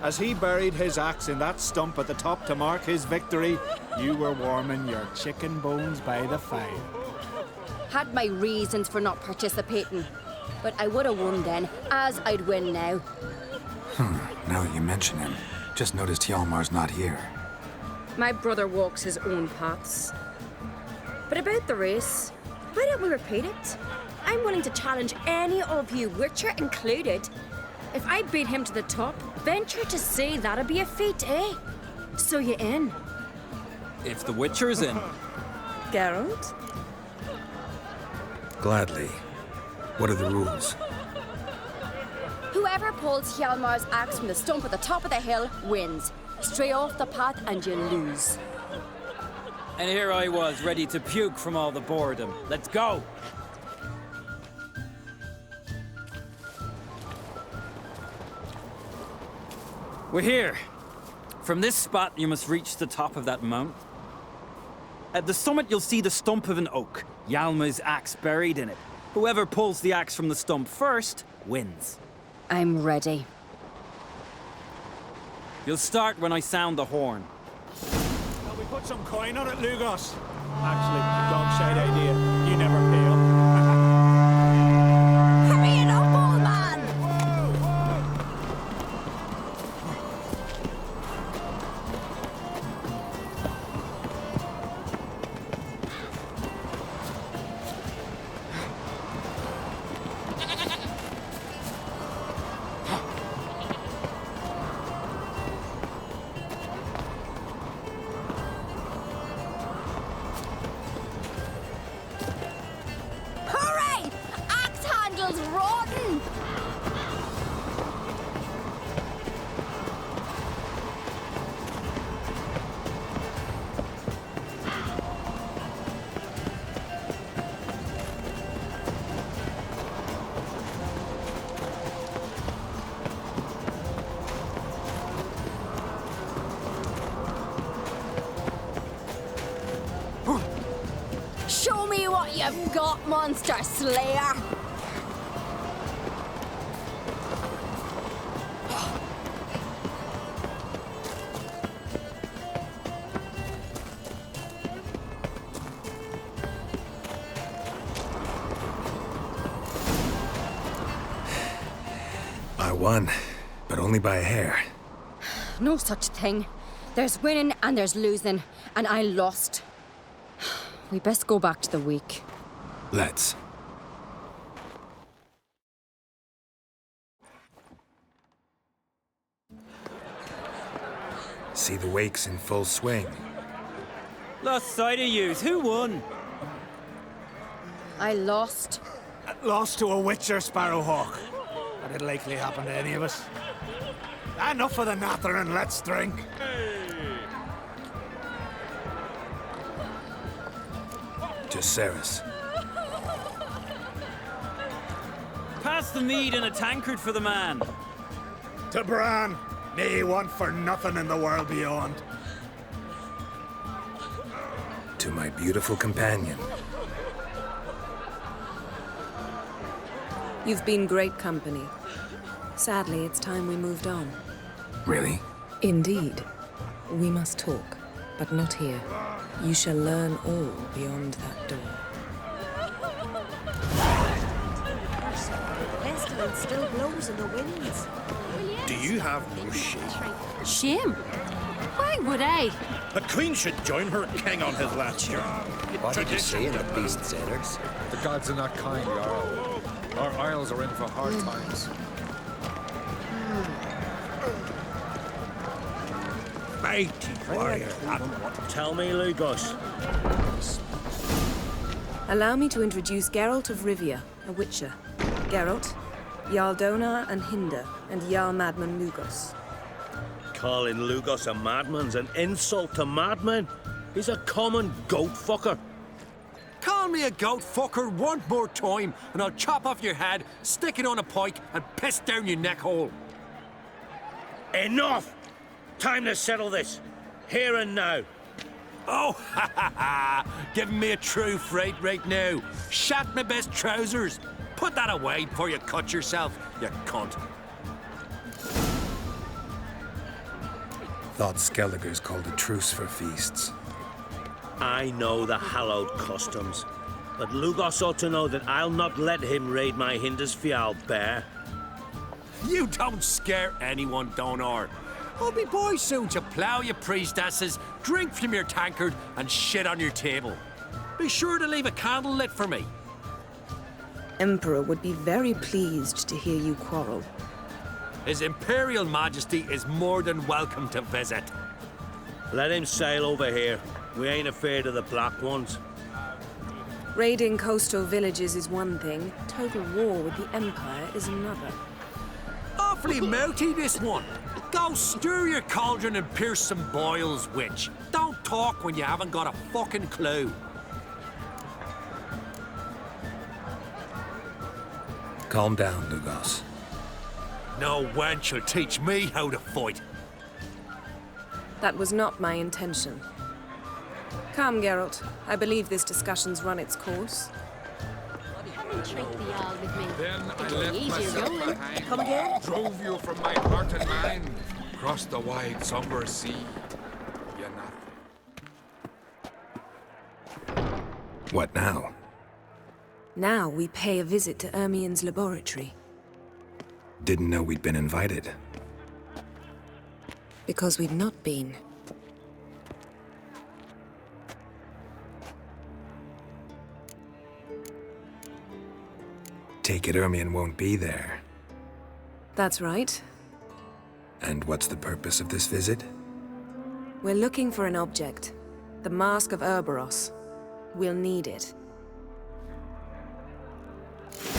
As he buried his axe in that stump at the top to mark his victory, you were warming your chicken bones by the fire. Had my reasons for not participating, but I would have won then, as I'd win now. Now that you mention him, just noticed Hjalmar's not here. My brother walks his own paths. But about the race, why don't we repeat it? I'm willing to challenge any of you, Witcher included. If I beat him to the top, venture to say that'd be a feat, eh? So you in? If the Witcher's in. Geralt? Gladly. What are the rules? Whoever pulls Hjalmar's axe from the stump at the top of the hill wins. Stray off the path and you lose. And here I was, ready to puke from all the boredom. Let's go! We're here. From this spot, you must reach the top of that mount. At the summit, you'll see the stump of an oak, Hjalmar's axe buried in it. Whoever pulls the axe from the stump first wins. I'm ready. You'll start when I sound the horn. Shall we put some coin on it, Lugos? Actually, dog shite idea. You never pay up. Hurry it up, old man! Hooray! Axe handles rotten! Show me what you've got, monster slayer! I won, but only by a hair. No such thing. There's winning and there's losing, and I lost. We best go back to the week. Let's. See the wakes in full swing. Lost sight of yous. Who won? I lost. Lost to a Witcher, Sparrowhawk. That'd likely happen to any of us. Enough of the nattering, let's drink. To Ceres. Pass the mead in a tankard for the man. To Bran. May he want for nothing in the world beyond. To my beautiful companion. You've been great company. Sadly, it's time we moved on. Really? Indeed. We must talk, but not here. You shall learn all beyond that door. The pestilence still blows in the winds. Do you have no shame? Shame? Why would I? The Queen should join her king on his last journey. What did you say in the beast's ears? The gods are not kind, Jarl. Our isles are in for hard times. Mighty warrior. Tell me, Lugos. Allow me to introduce Geralt of Rivia, a Witcher. Geralt, Jarl Donar and Hinder, and Jarl Madman Lugos. Calling Lugos a madman's an insult to madmen. He's a common goat fucker. Call me a goat fucker one more time, and I'll chop off your head, stick it on a pike, and piss down your neck hole. Enough! Time to settle this. Here and now. Oh, ha ha ha! Giving me a true fright right now. Shat my best trousers. Put that away before you cut yourself, you cunt. Thought Skelliger's called a truce for feasts. I know the hallowed customs, but Lugos ought to know that I'll not let him raid my Hindisfial bear. You don't scare anyone, Donor. I'll be boys soon to plough your priestesses, drink from your tankard, and shit on your table. Be sure to leave a candle lit for me. Emperor would be very pleased to hear you quarrel. His Imperial Majesty is more than welcome to visit. Let him sail over here. We ain't afraid of the Black Ones. Raiding coastal villages is one thing. Total war with the Empire is another. Awfully mouty, this one. Go stir your cauldron and pierce some boils, witch. Don't talk when you haven't got a fucking clue. Calm down, Lugos. No wench will teach me how to fight. That was not my intention. Come, Geralt. I believe this discussion's run its course. Come and treat the Jarl with me. Then I It'll left be my easier son going. behind. Come again? Drove you from my heart and mind, across the wide, somber sea. You're nothing. What now? Now we pay a visit to Ermien's laboratory. Didn't know we'd been invited. Because we've not been. Take it Ermien won't be there. That's right. And what's the purpose of this visit? We're looking for an object. The Mask of Ouroboros. We'll need it.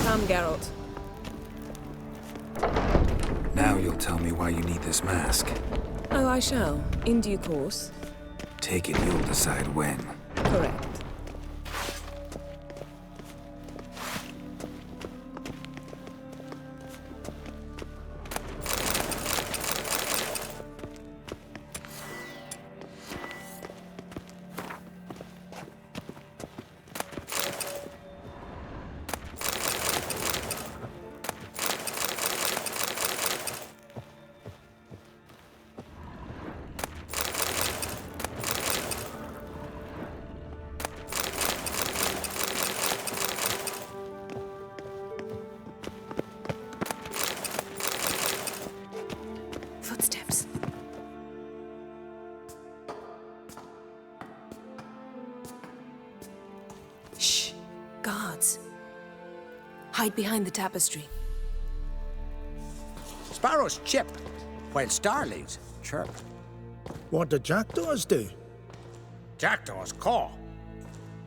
Come, Geralt. Now you'll tell me why you need this mask. Oh, I shall. In due course. Take it you'll decide when. Correct. Footsteps. Shh. Guards. Hide behind the tapestry. Sparrows chip, while starlings chirp. What do jackdaws do? Jackdaws caw.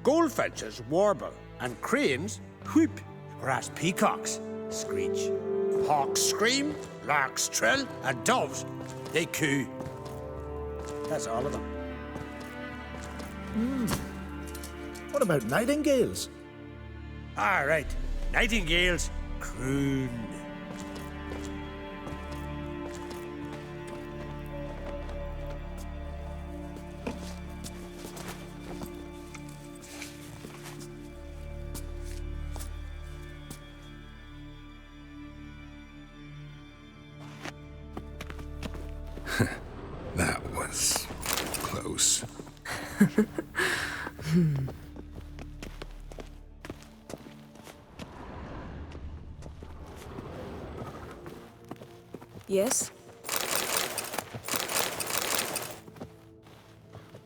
Goldfinches warble, and cranes whoop, whereas peacocks screech. Hawks scream, larks trill, and doves, they coo. That's all of them. What about nightingales? All right, nightingales croon. That was close. Yes?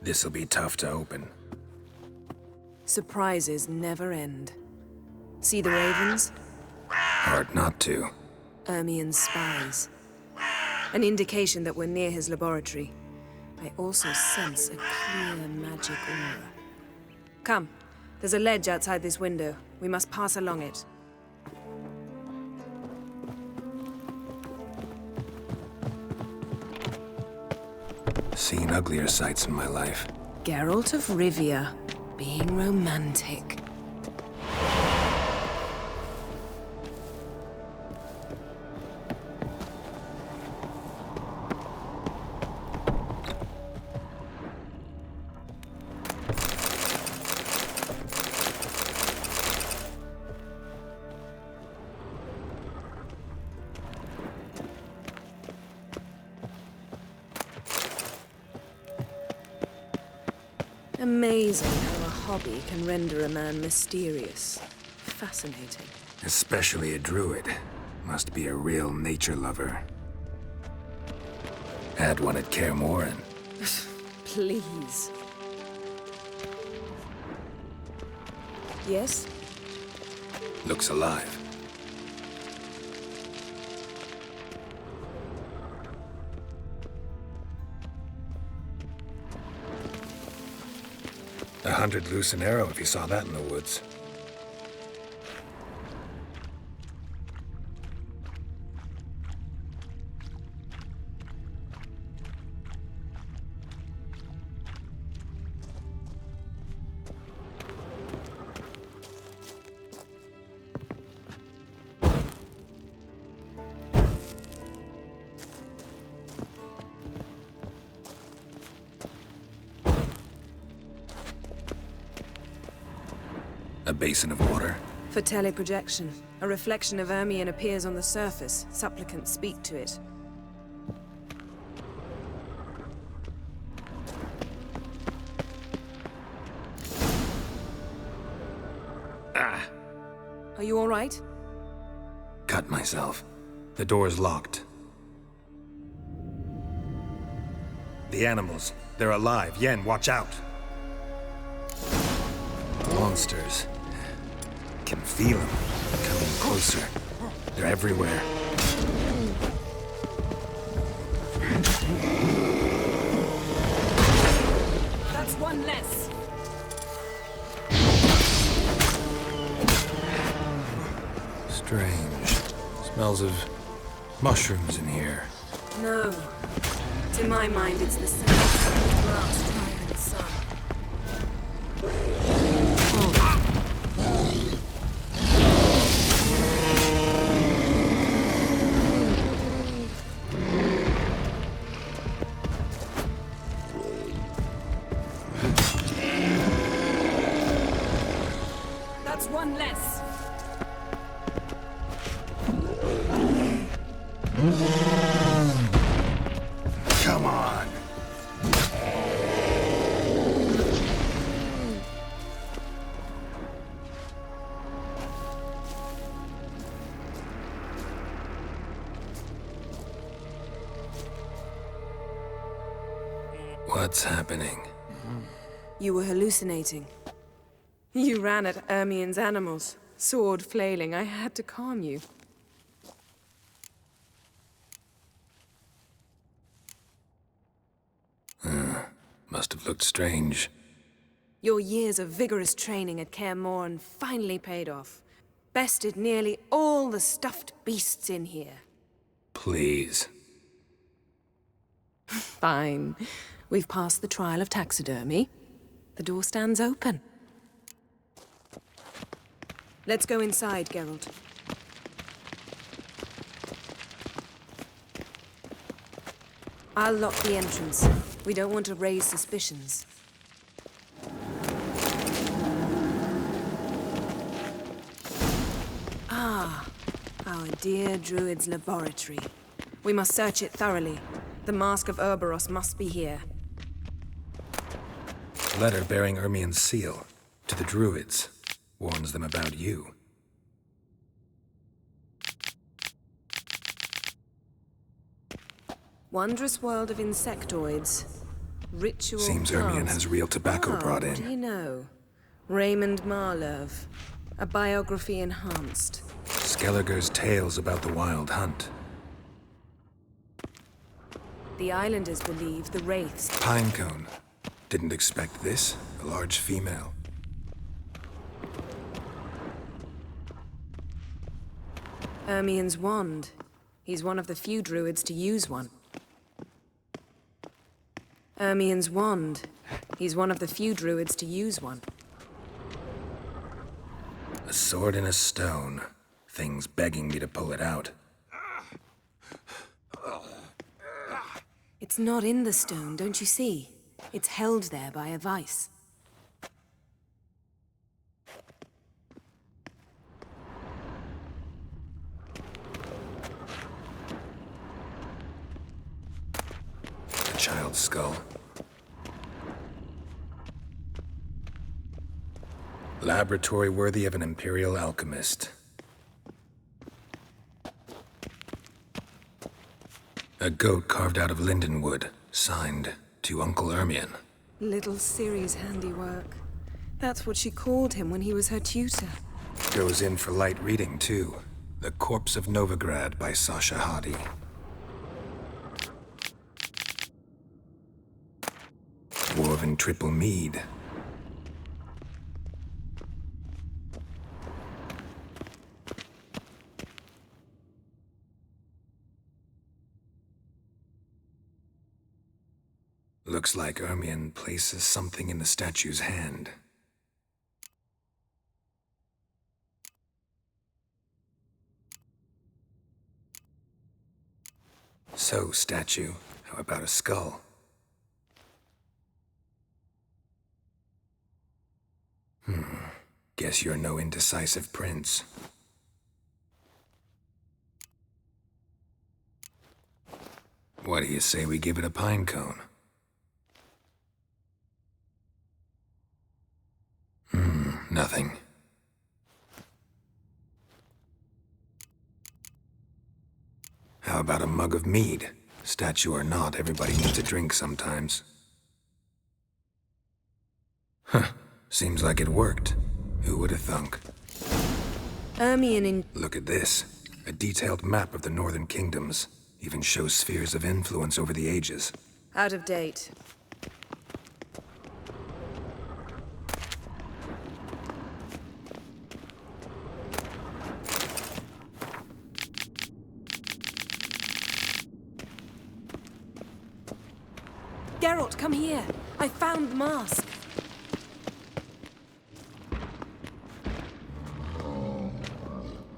This'll be tough to open. Surprises never end. See the ravens? Hard not to. Ermien's spies. An indication that we're near his laboratory. I also sense a clear magic aura. Come, there's a ledge outside this window. We must pass along it. Seen uglier sights in my life. Geralt of Rivia, being romantic. Amazing how a hobby can render a man mysterious. Fascinating. Especially a druid. Must be a real nature lover. Had one at Kaer Morhen. Please. Yes? Looks alive. A 100 loose an arrow if you saw that in the woods. A basin of water. For teleprojection. A reflection of Ermion appears on the surface. Supplicants speak to it. Ah! Are you all right? Cut myself. The door's locked. The animals. They're alive. Yen, watch out! Monsters. Can feel them. Coming closer. They're everywhere. That's one less. Strange. Smells of mushrooms in here. No. To my mind, it's the scent of the last tyrant sun. That's one less. Come on. What's happening? You were hallucinating. You ran at Ermion's animals, sword flailing. I had to calm you. Must have looked strange. Your years of vigorous training at Kaer Morhen finally paid off. Bested nearly all the stuffed beasts in here. Please. Fine. We've passed the trial of taxidermy. The door stands open. Let's go inside, Geralt. I'll lock the entrance. We don't want to raise suspicions. Ah, our dear Druid's laboratory. We must search it thoroughly. The Mask of Ouroboros must be here. Letter bearing Ermion's seal. To the Druids. Warns them about you. Wondrous world of insectoids. Ritual Seems plants. Ermion has real tobacco brought What do in. you know? Raymond Marlove. A biography enhanced. Skelliger's tales about the Wild Hunt. The islanders believe the wraiths. Pinecone. Didn't expect this. A large female. Ermion's wand. He's one of the few druids to use one. Ermion's wand. He's one of the few druids to use one. A sword in a stone. Thing's begging me to pull it out. It's not in the stone, don't you see? It's held there by a vice. A child's skull. Laboratory worthy of an imperial alchemist. A goat carved out of linden wood, signed to Uncle Ermion. Little Ciri's handiwork. That's what she called him when he was her tutor. Goes in for light reading, too. The Corpse of Novigrad by Sasha Hadi. Woven triple mead. Looks like Ermion places something in the statue's hand. So, statue, how about a skull? Guess you're no indecisive prince. What do you say we give it a pine cone? Nothing. How about a mug of mead? Statue or not, everybody needs a drink sometimes. Huh. Seems like it worked. Who would have thunk? Ermion in... Look at this. A detailed map of the northern kingdoms. Even shows spheres of influence over the ages. Out of date. Geralt, come here. I found the mask.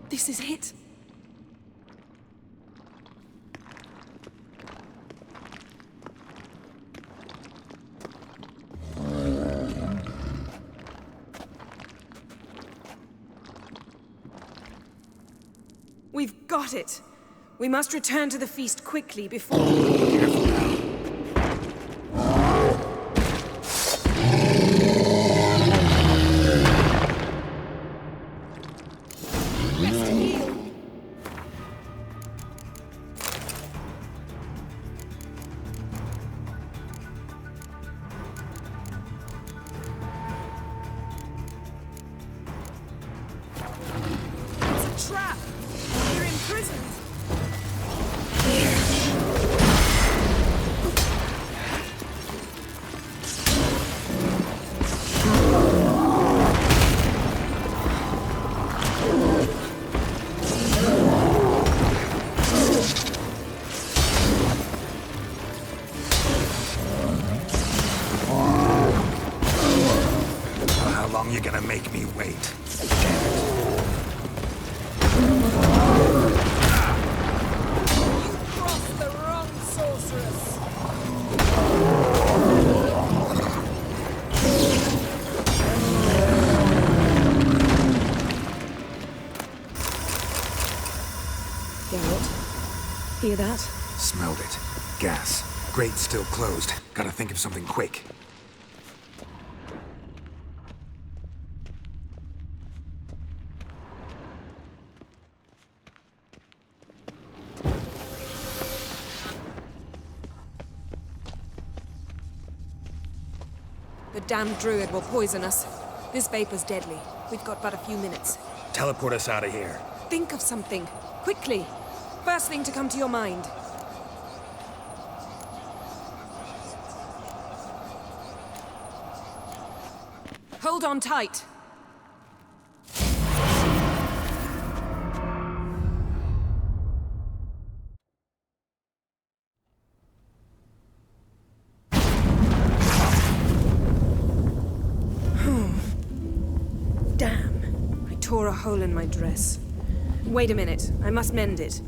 This is it. We've got it. We must return to the feast quickly before... Careful now. Trap! We're imprisoned! How long you gonna make me wait? Geralt, hear that? Smelled it. Gas. Grate's still closed. Gotta think of something quick. The damned druid will poison us. This vapor's deadly. We've got but a few minutes. Teleport us out of here. Think of something. Quickly. First thing to come to your mind. Hold on tight. Damn. I tore a hole in my dress. Wait a minute. I must mend it.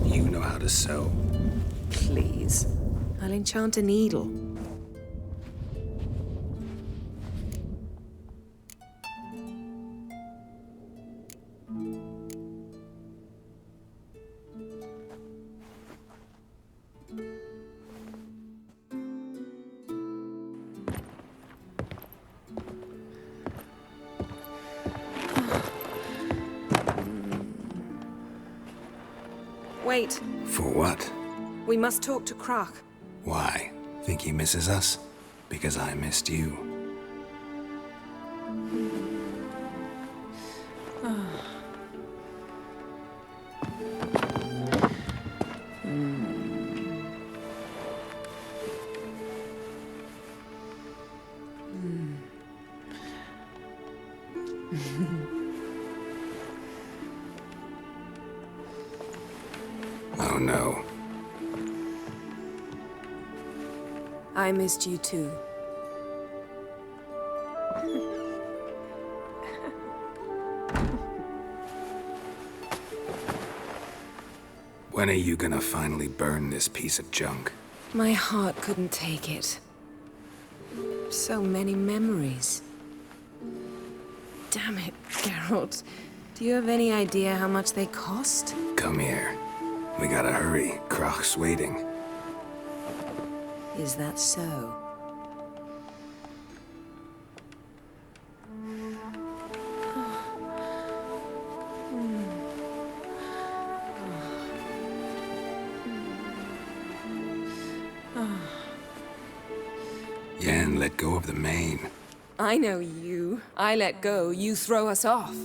You know how to sew. Please. I'll enchant a needle. Wait. For what? We must talk to Croc. Why? Think he misses us? Because I missed you. Oh no. I missed you too. When are you gonna finally burn this piece of junk? My heart couldn't take it. So many memories. Damn it, Geralt. Do you have any idea how much they cost? Come here. We gotta hurry. Croc's waiting. Is that so? Yen, let go of the mane. I know you. I let go, you throw us off.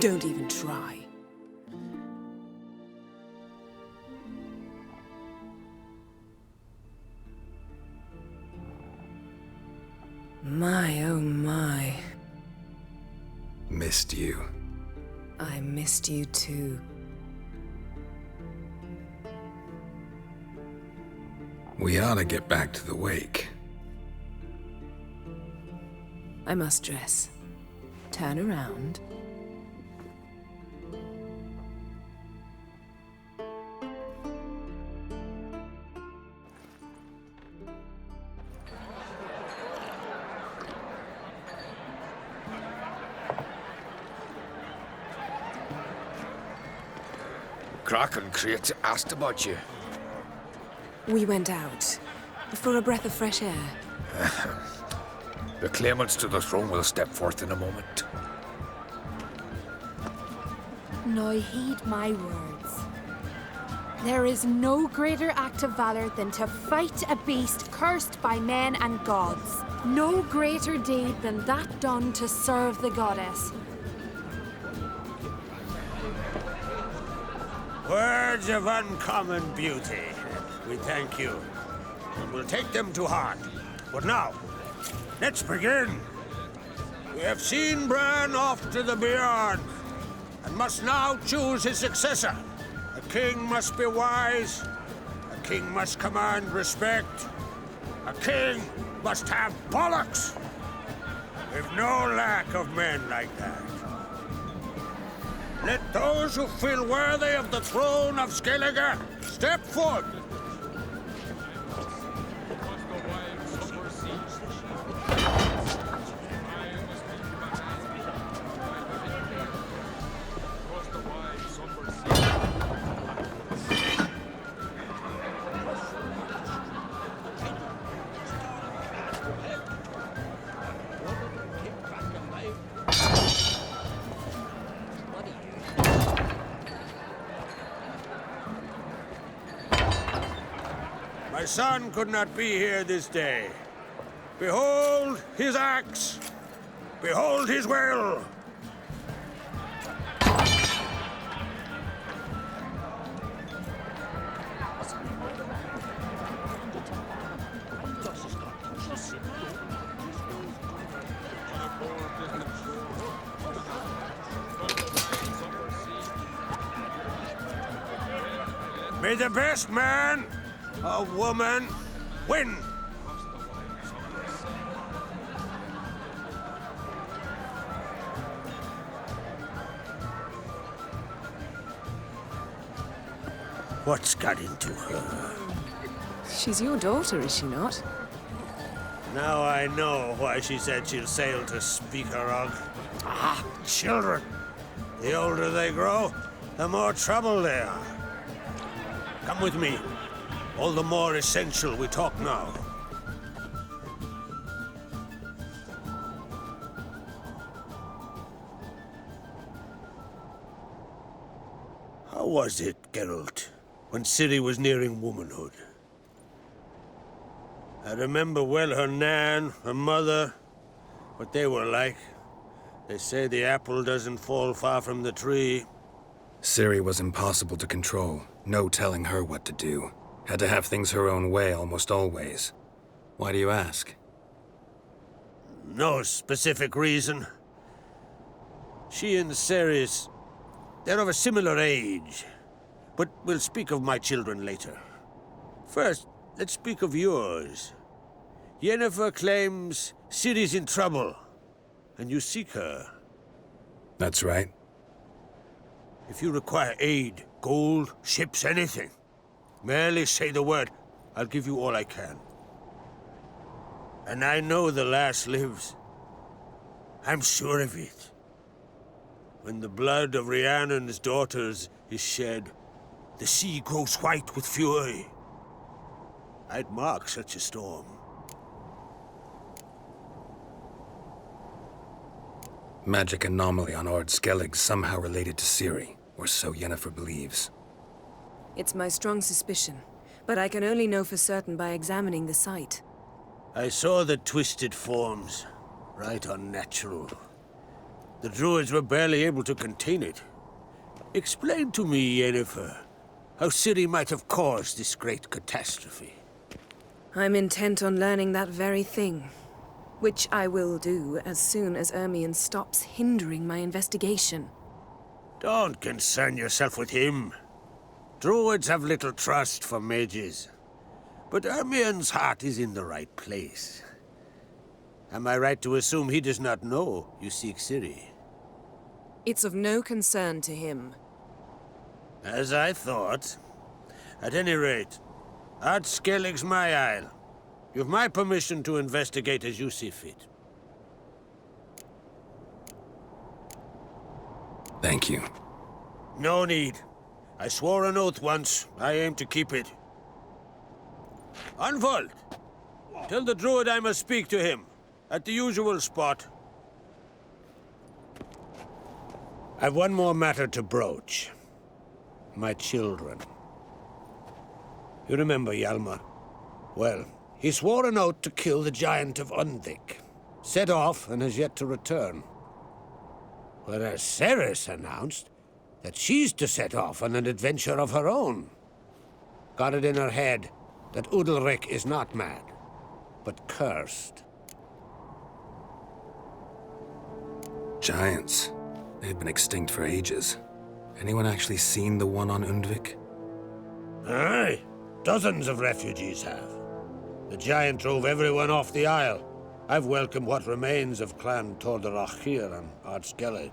Don't even try. My, oh my. Missed you. I missed you too. We ought to get back to the wake. I must dress. Turn around. Croc and Crate asked about you. We went out. For a breath of fresh air. The claimants to the throne will step forth in a moment. Now heed my words. There is no greater act of valor than to fight a beast cursed by men and gods. No greater deed than that done to serve the goddess. Words of uncommon beauty. We thank you, and we'll take them to heart. But now, let's begin. We have seen Bran off to the beyond, and must now choose his successor. A king must be wise. A king must command respect. A king must have bollocks. We've no lack of men like that. Let those who feel worthy of the throne of Skellige step forth. My son could not be here this day. Behold his axe. Behold his will. May the best man or woman win. What's got into her? She's your daughter, is she not? Now I know why she said she'll sail to Speakerog. Ah, children. The older they grow, the more trouble they are. Come with me. All the more essential we talk now. was it, Geralt, when Ciri was nearing womanhood? I remember well her nan, her mother, what they were like. They say the apple doesn't fall far from the tree. Ciri was impossible to control. No telling her what to do. Had to have things her own way almost always. Why do you ask? No specific reason. She and Ceres, they're of a similar age. But we'll speak of my children later. First, let's speak of yours. Yennefer claims Ciri's in trouble, and you seek her. That's right. If you require aid, gold, ships, anything, merely say the word. I'll give you all I can. And I know the lass lives. I'm sure of it. When the blood of Rhiannon's daughters is shed, the sea grows white with fury. I'd mark such a storm. Magic anomaly on Ard Skellig somehow related to Ciri, or so Yennefer believes. It's my strong suspicion, but I can only know for certain by examining the site. I saw the twisted forms, right unnatural. The druids were barely able to contain it. Explain to me, Yennefer, how Ciri might have caused this great catastrophe. I'm intent on learning that very thing, which I will do as soon as Ermion stops hindering my investigation. Don't concern yourself with him. Druids have little trust for mages. But Ermion's heart is in the right place. Am I right to assume he does not know you seek Ciri? It's of no concern to him. As I thought. At any rate, Ard Skellig's my isle. You've my permission to investigate as you see fit. Thank you. No need. I swore an oath once. I aim to keep it. Unfold! Tell the druid I must speak to him. At the usual spot. I've one more matter to broach. My children. You remember Hjalmar? Well, he swore an oath to kill the giant of Undvik. Set off and has yet to return. Whereas Ceres announced that she's to set off on an adventure of her own. Got it in her head that Udalric is not mad, but cursed. Giants. They've been extinct for ages. Anyone actually seen the one on Undvik? Aye. Dozens of refugees have. The giant drove everyone off the isle. I've welcomed what remains of Clan Tordarach here on Ard Skellig.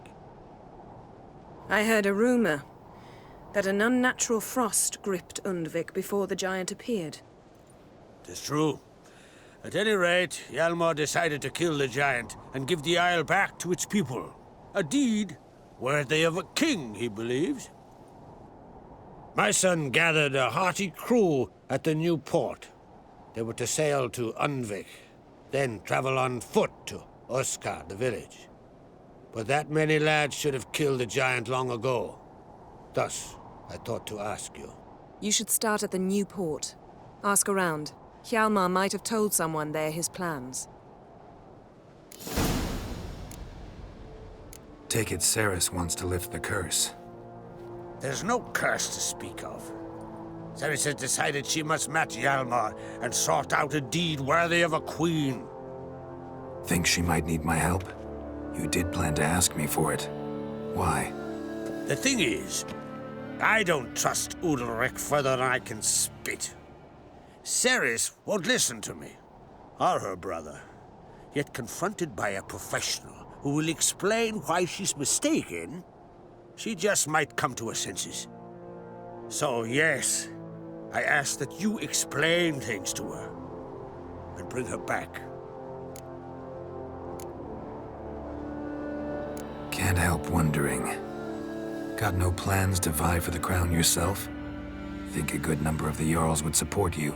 I heard a rumor that an unnatural frost gripped Undvik before the giant appeared. 'Tis true. At any rate, Hjalmar decided to kill the giant and give the isle back to its people. A deed worthy of a king, he believes. My son gathered a hearty crew at the new port. They were to sail to Undvik, then travel on foot to Oskar, the village. But that many lads should have killed the giant long ago. Thus, I thought to ask you. You should start at the new port. Ask around. Hjalmar might have told someone there his plans. Take it Ceres wants to lift the curse. There's no curse to speak of. Ceres has decided she must match Hjalmar and sort out a deed worthy of a queen. Think she might need my help? You did plan to ask me for it. Why? The thing is, I don't trust Udalric further than I can spit. Ceres won't listen to me, or her brother. Yet confronted by a professional who will explain why she's mistaken, she just might come to her senses. So yes, I ask that you explain things to her and bring her back. Can't help wondering. Got no plans to vie for the crown yourself? Think a good number of the Jarls would support you.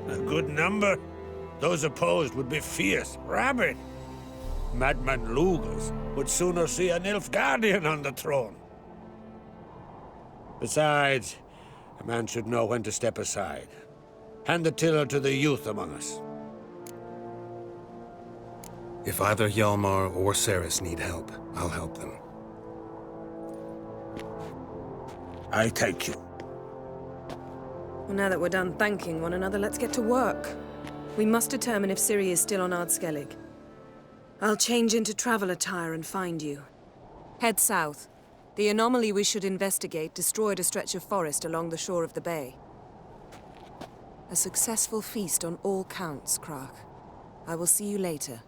A good number? Those opposed would be fierce, rabid. Madman Lugas would sooner see an Nilfgaardian on the throne. Besides, a man should know when to step aside. Hand the tiller to the youth among us. If either Hjalmar or Ceres need help, I'll help them. I thank you. Well, now that we're done thanking one another, let's get to work. We must determine if Ciri is still on Ardskellig. I'll change into travel attire and find you. Head south. The anomaly we should investigate destroyed a stretch of forest along the shore of the bay. A successful feast on all counts, Krak. I will see you later.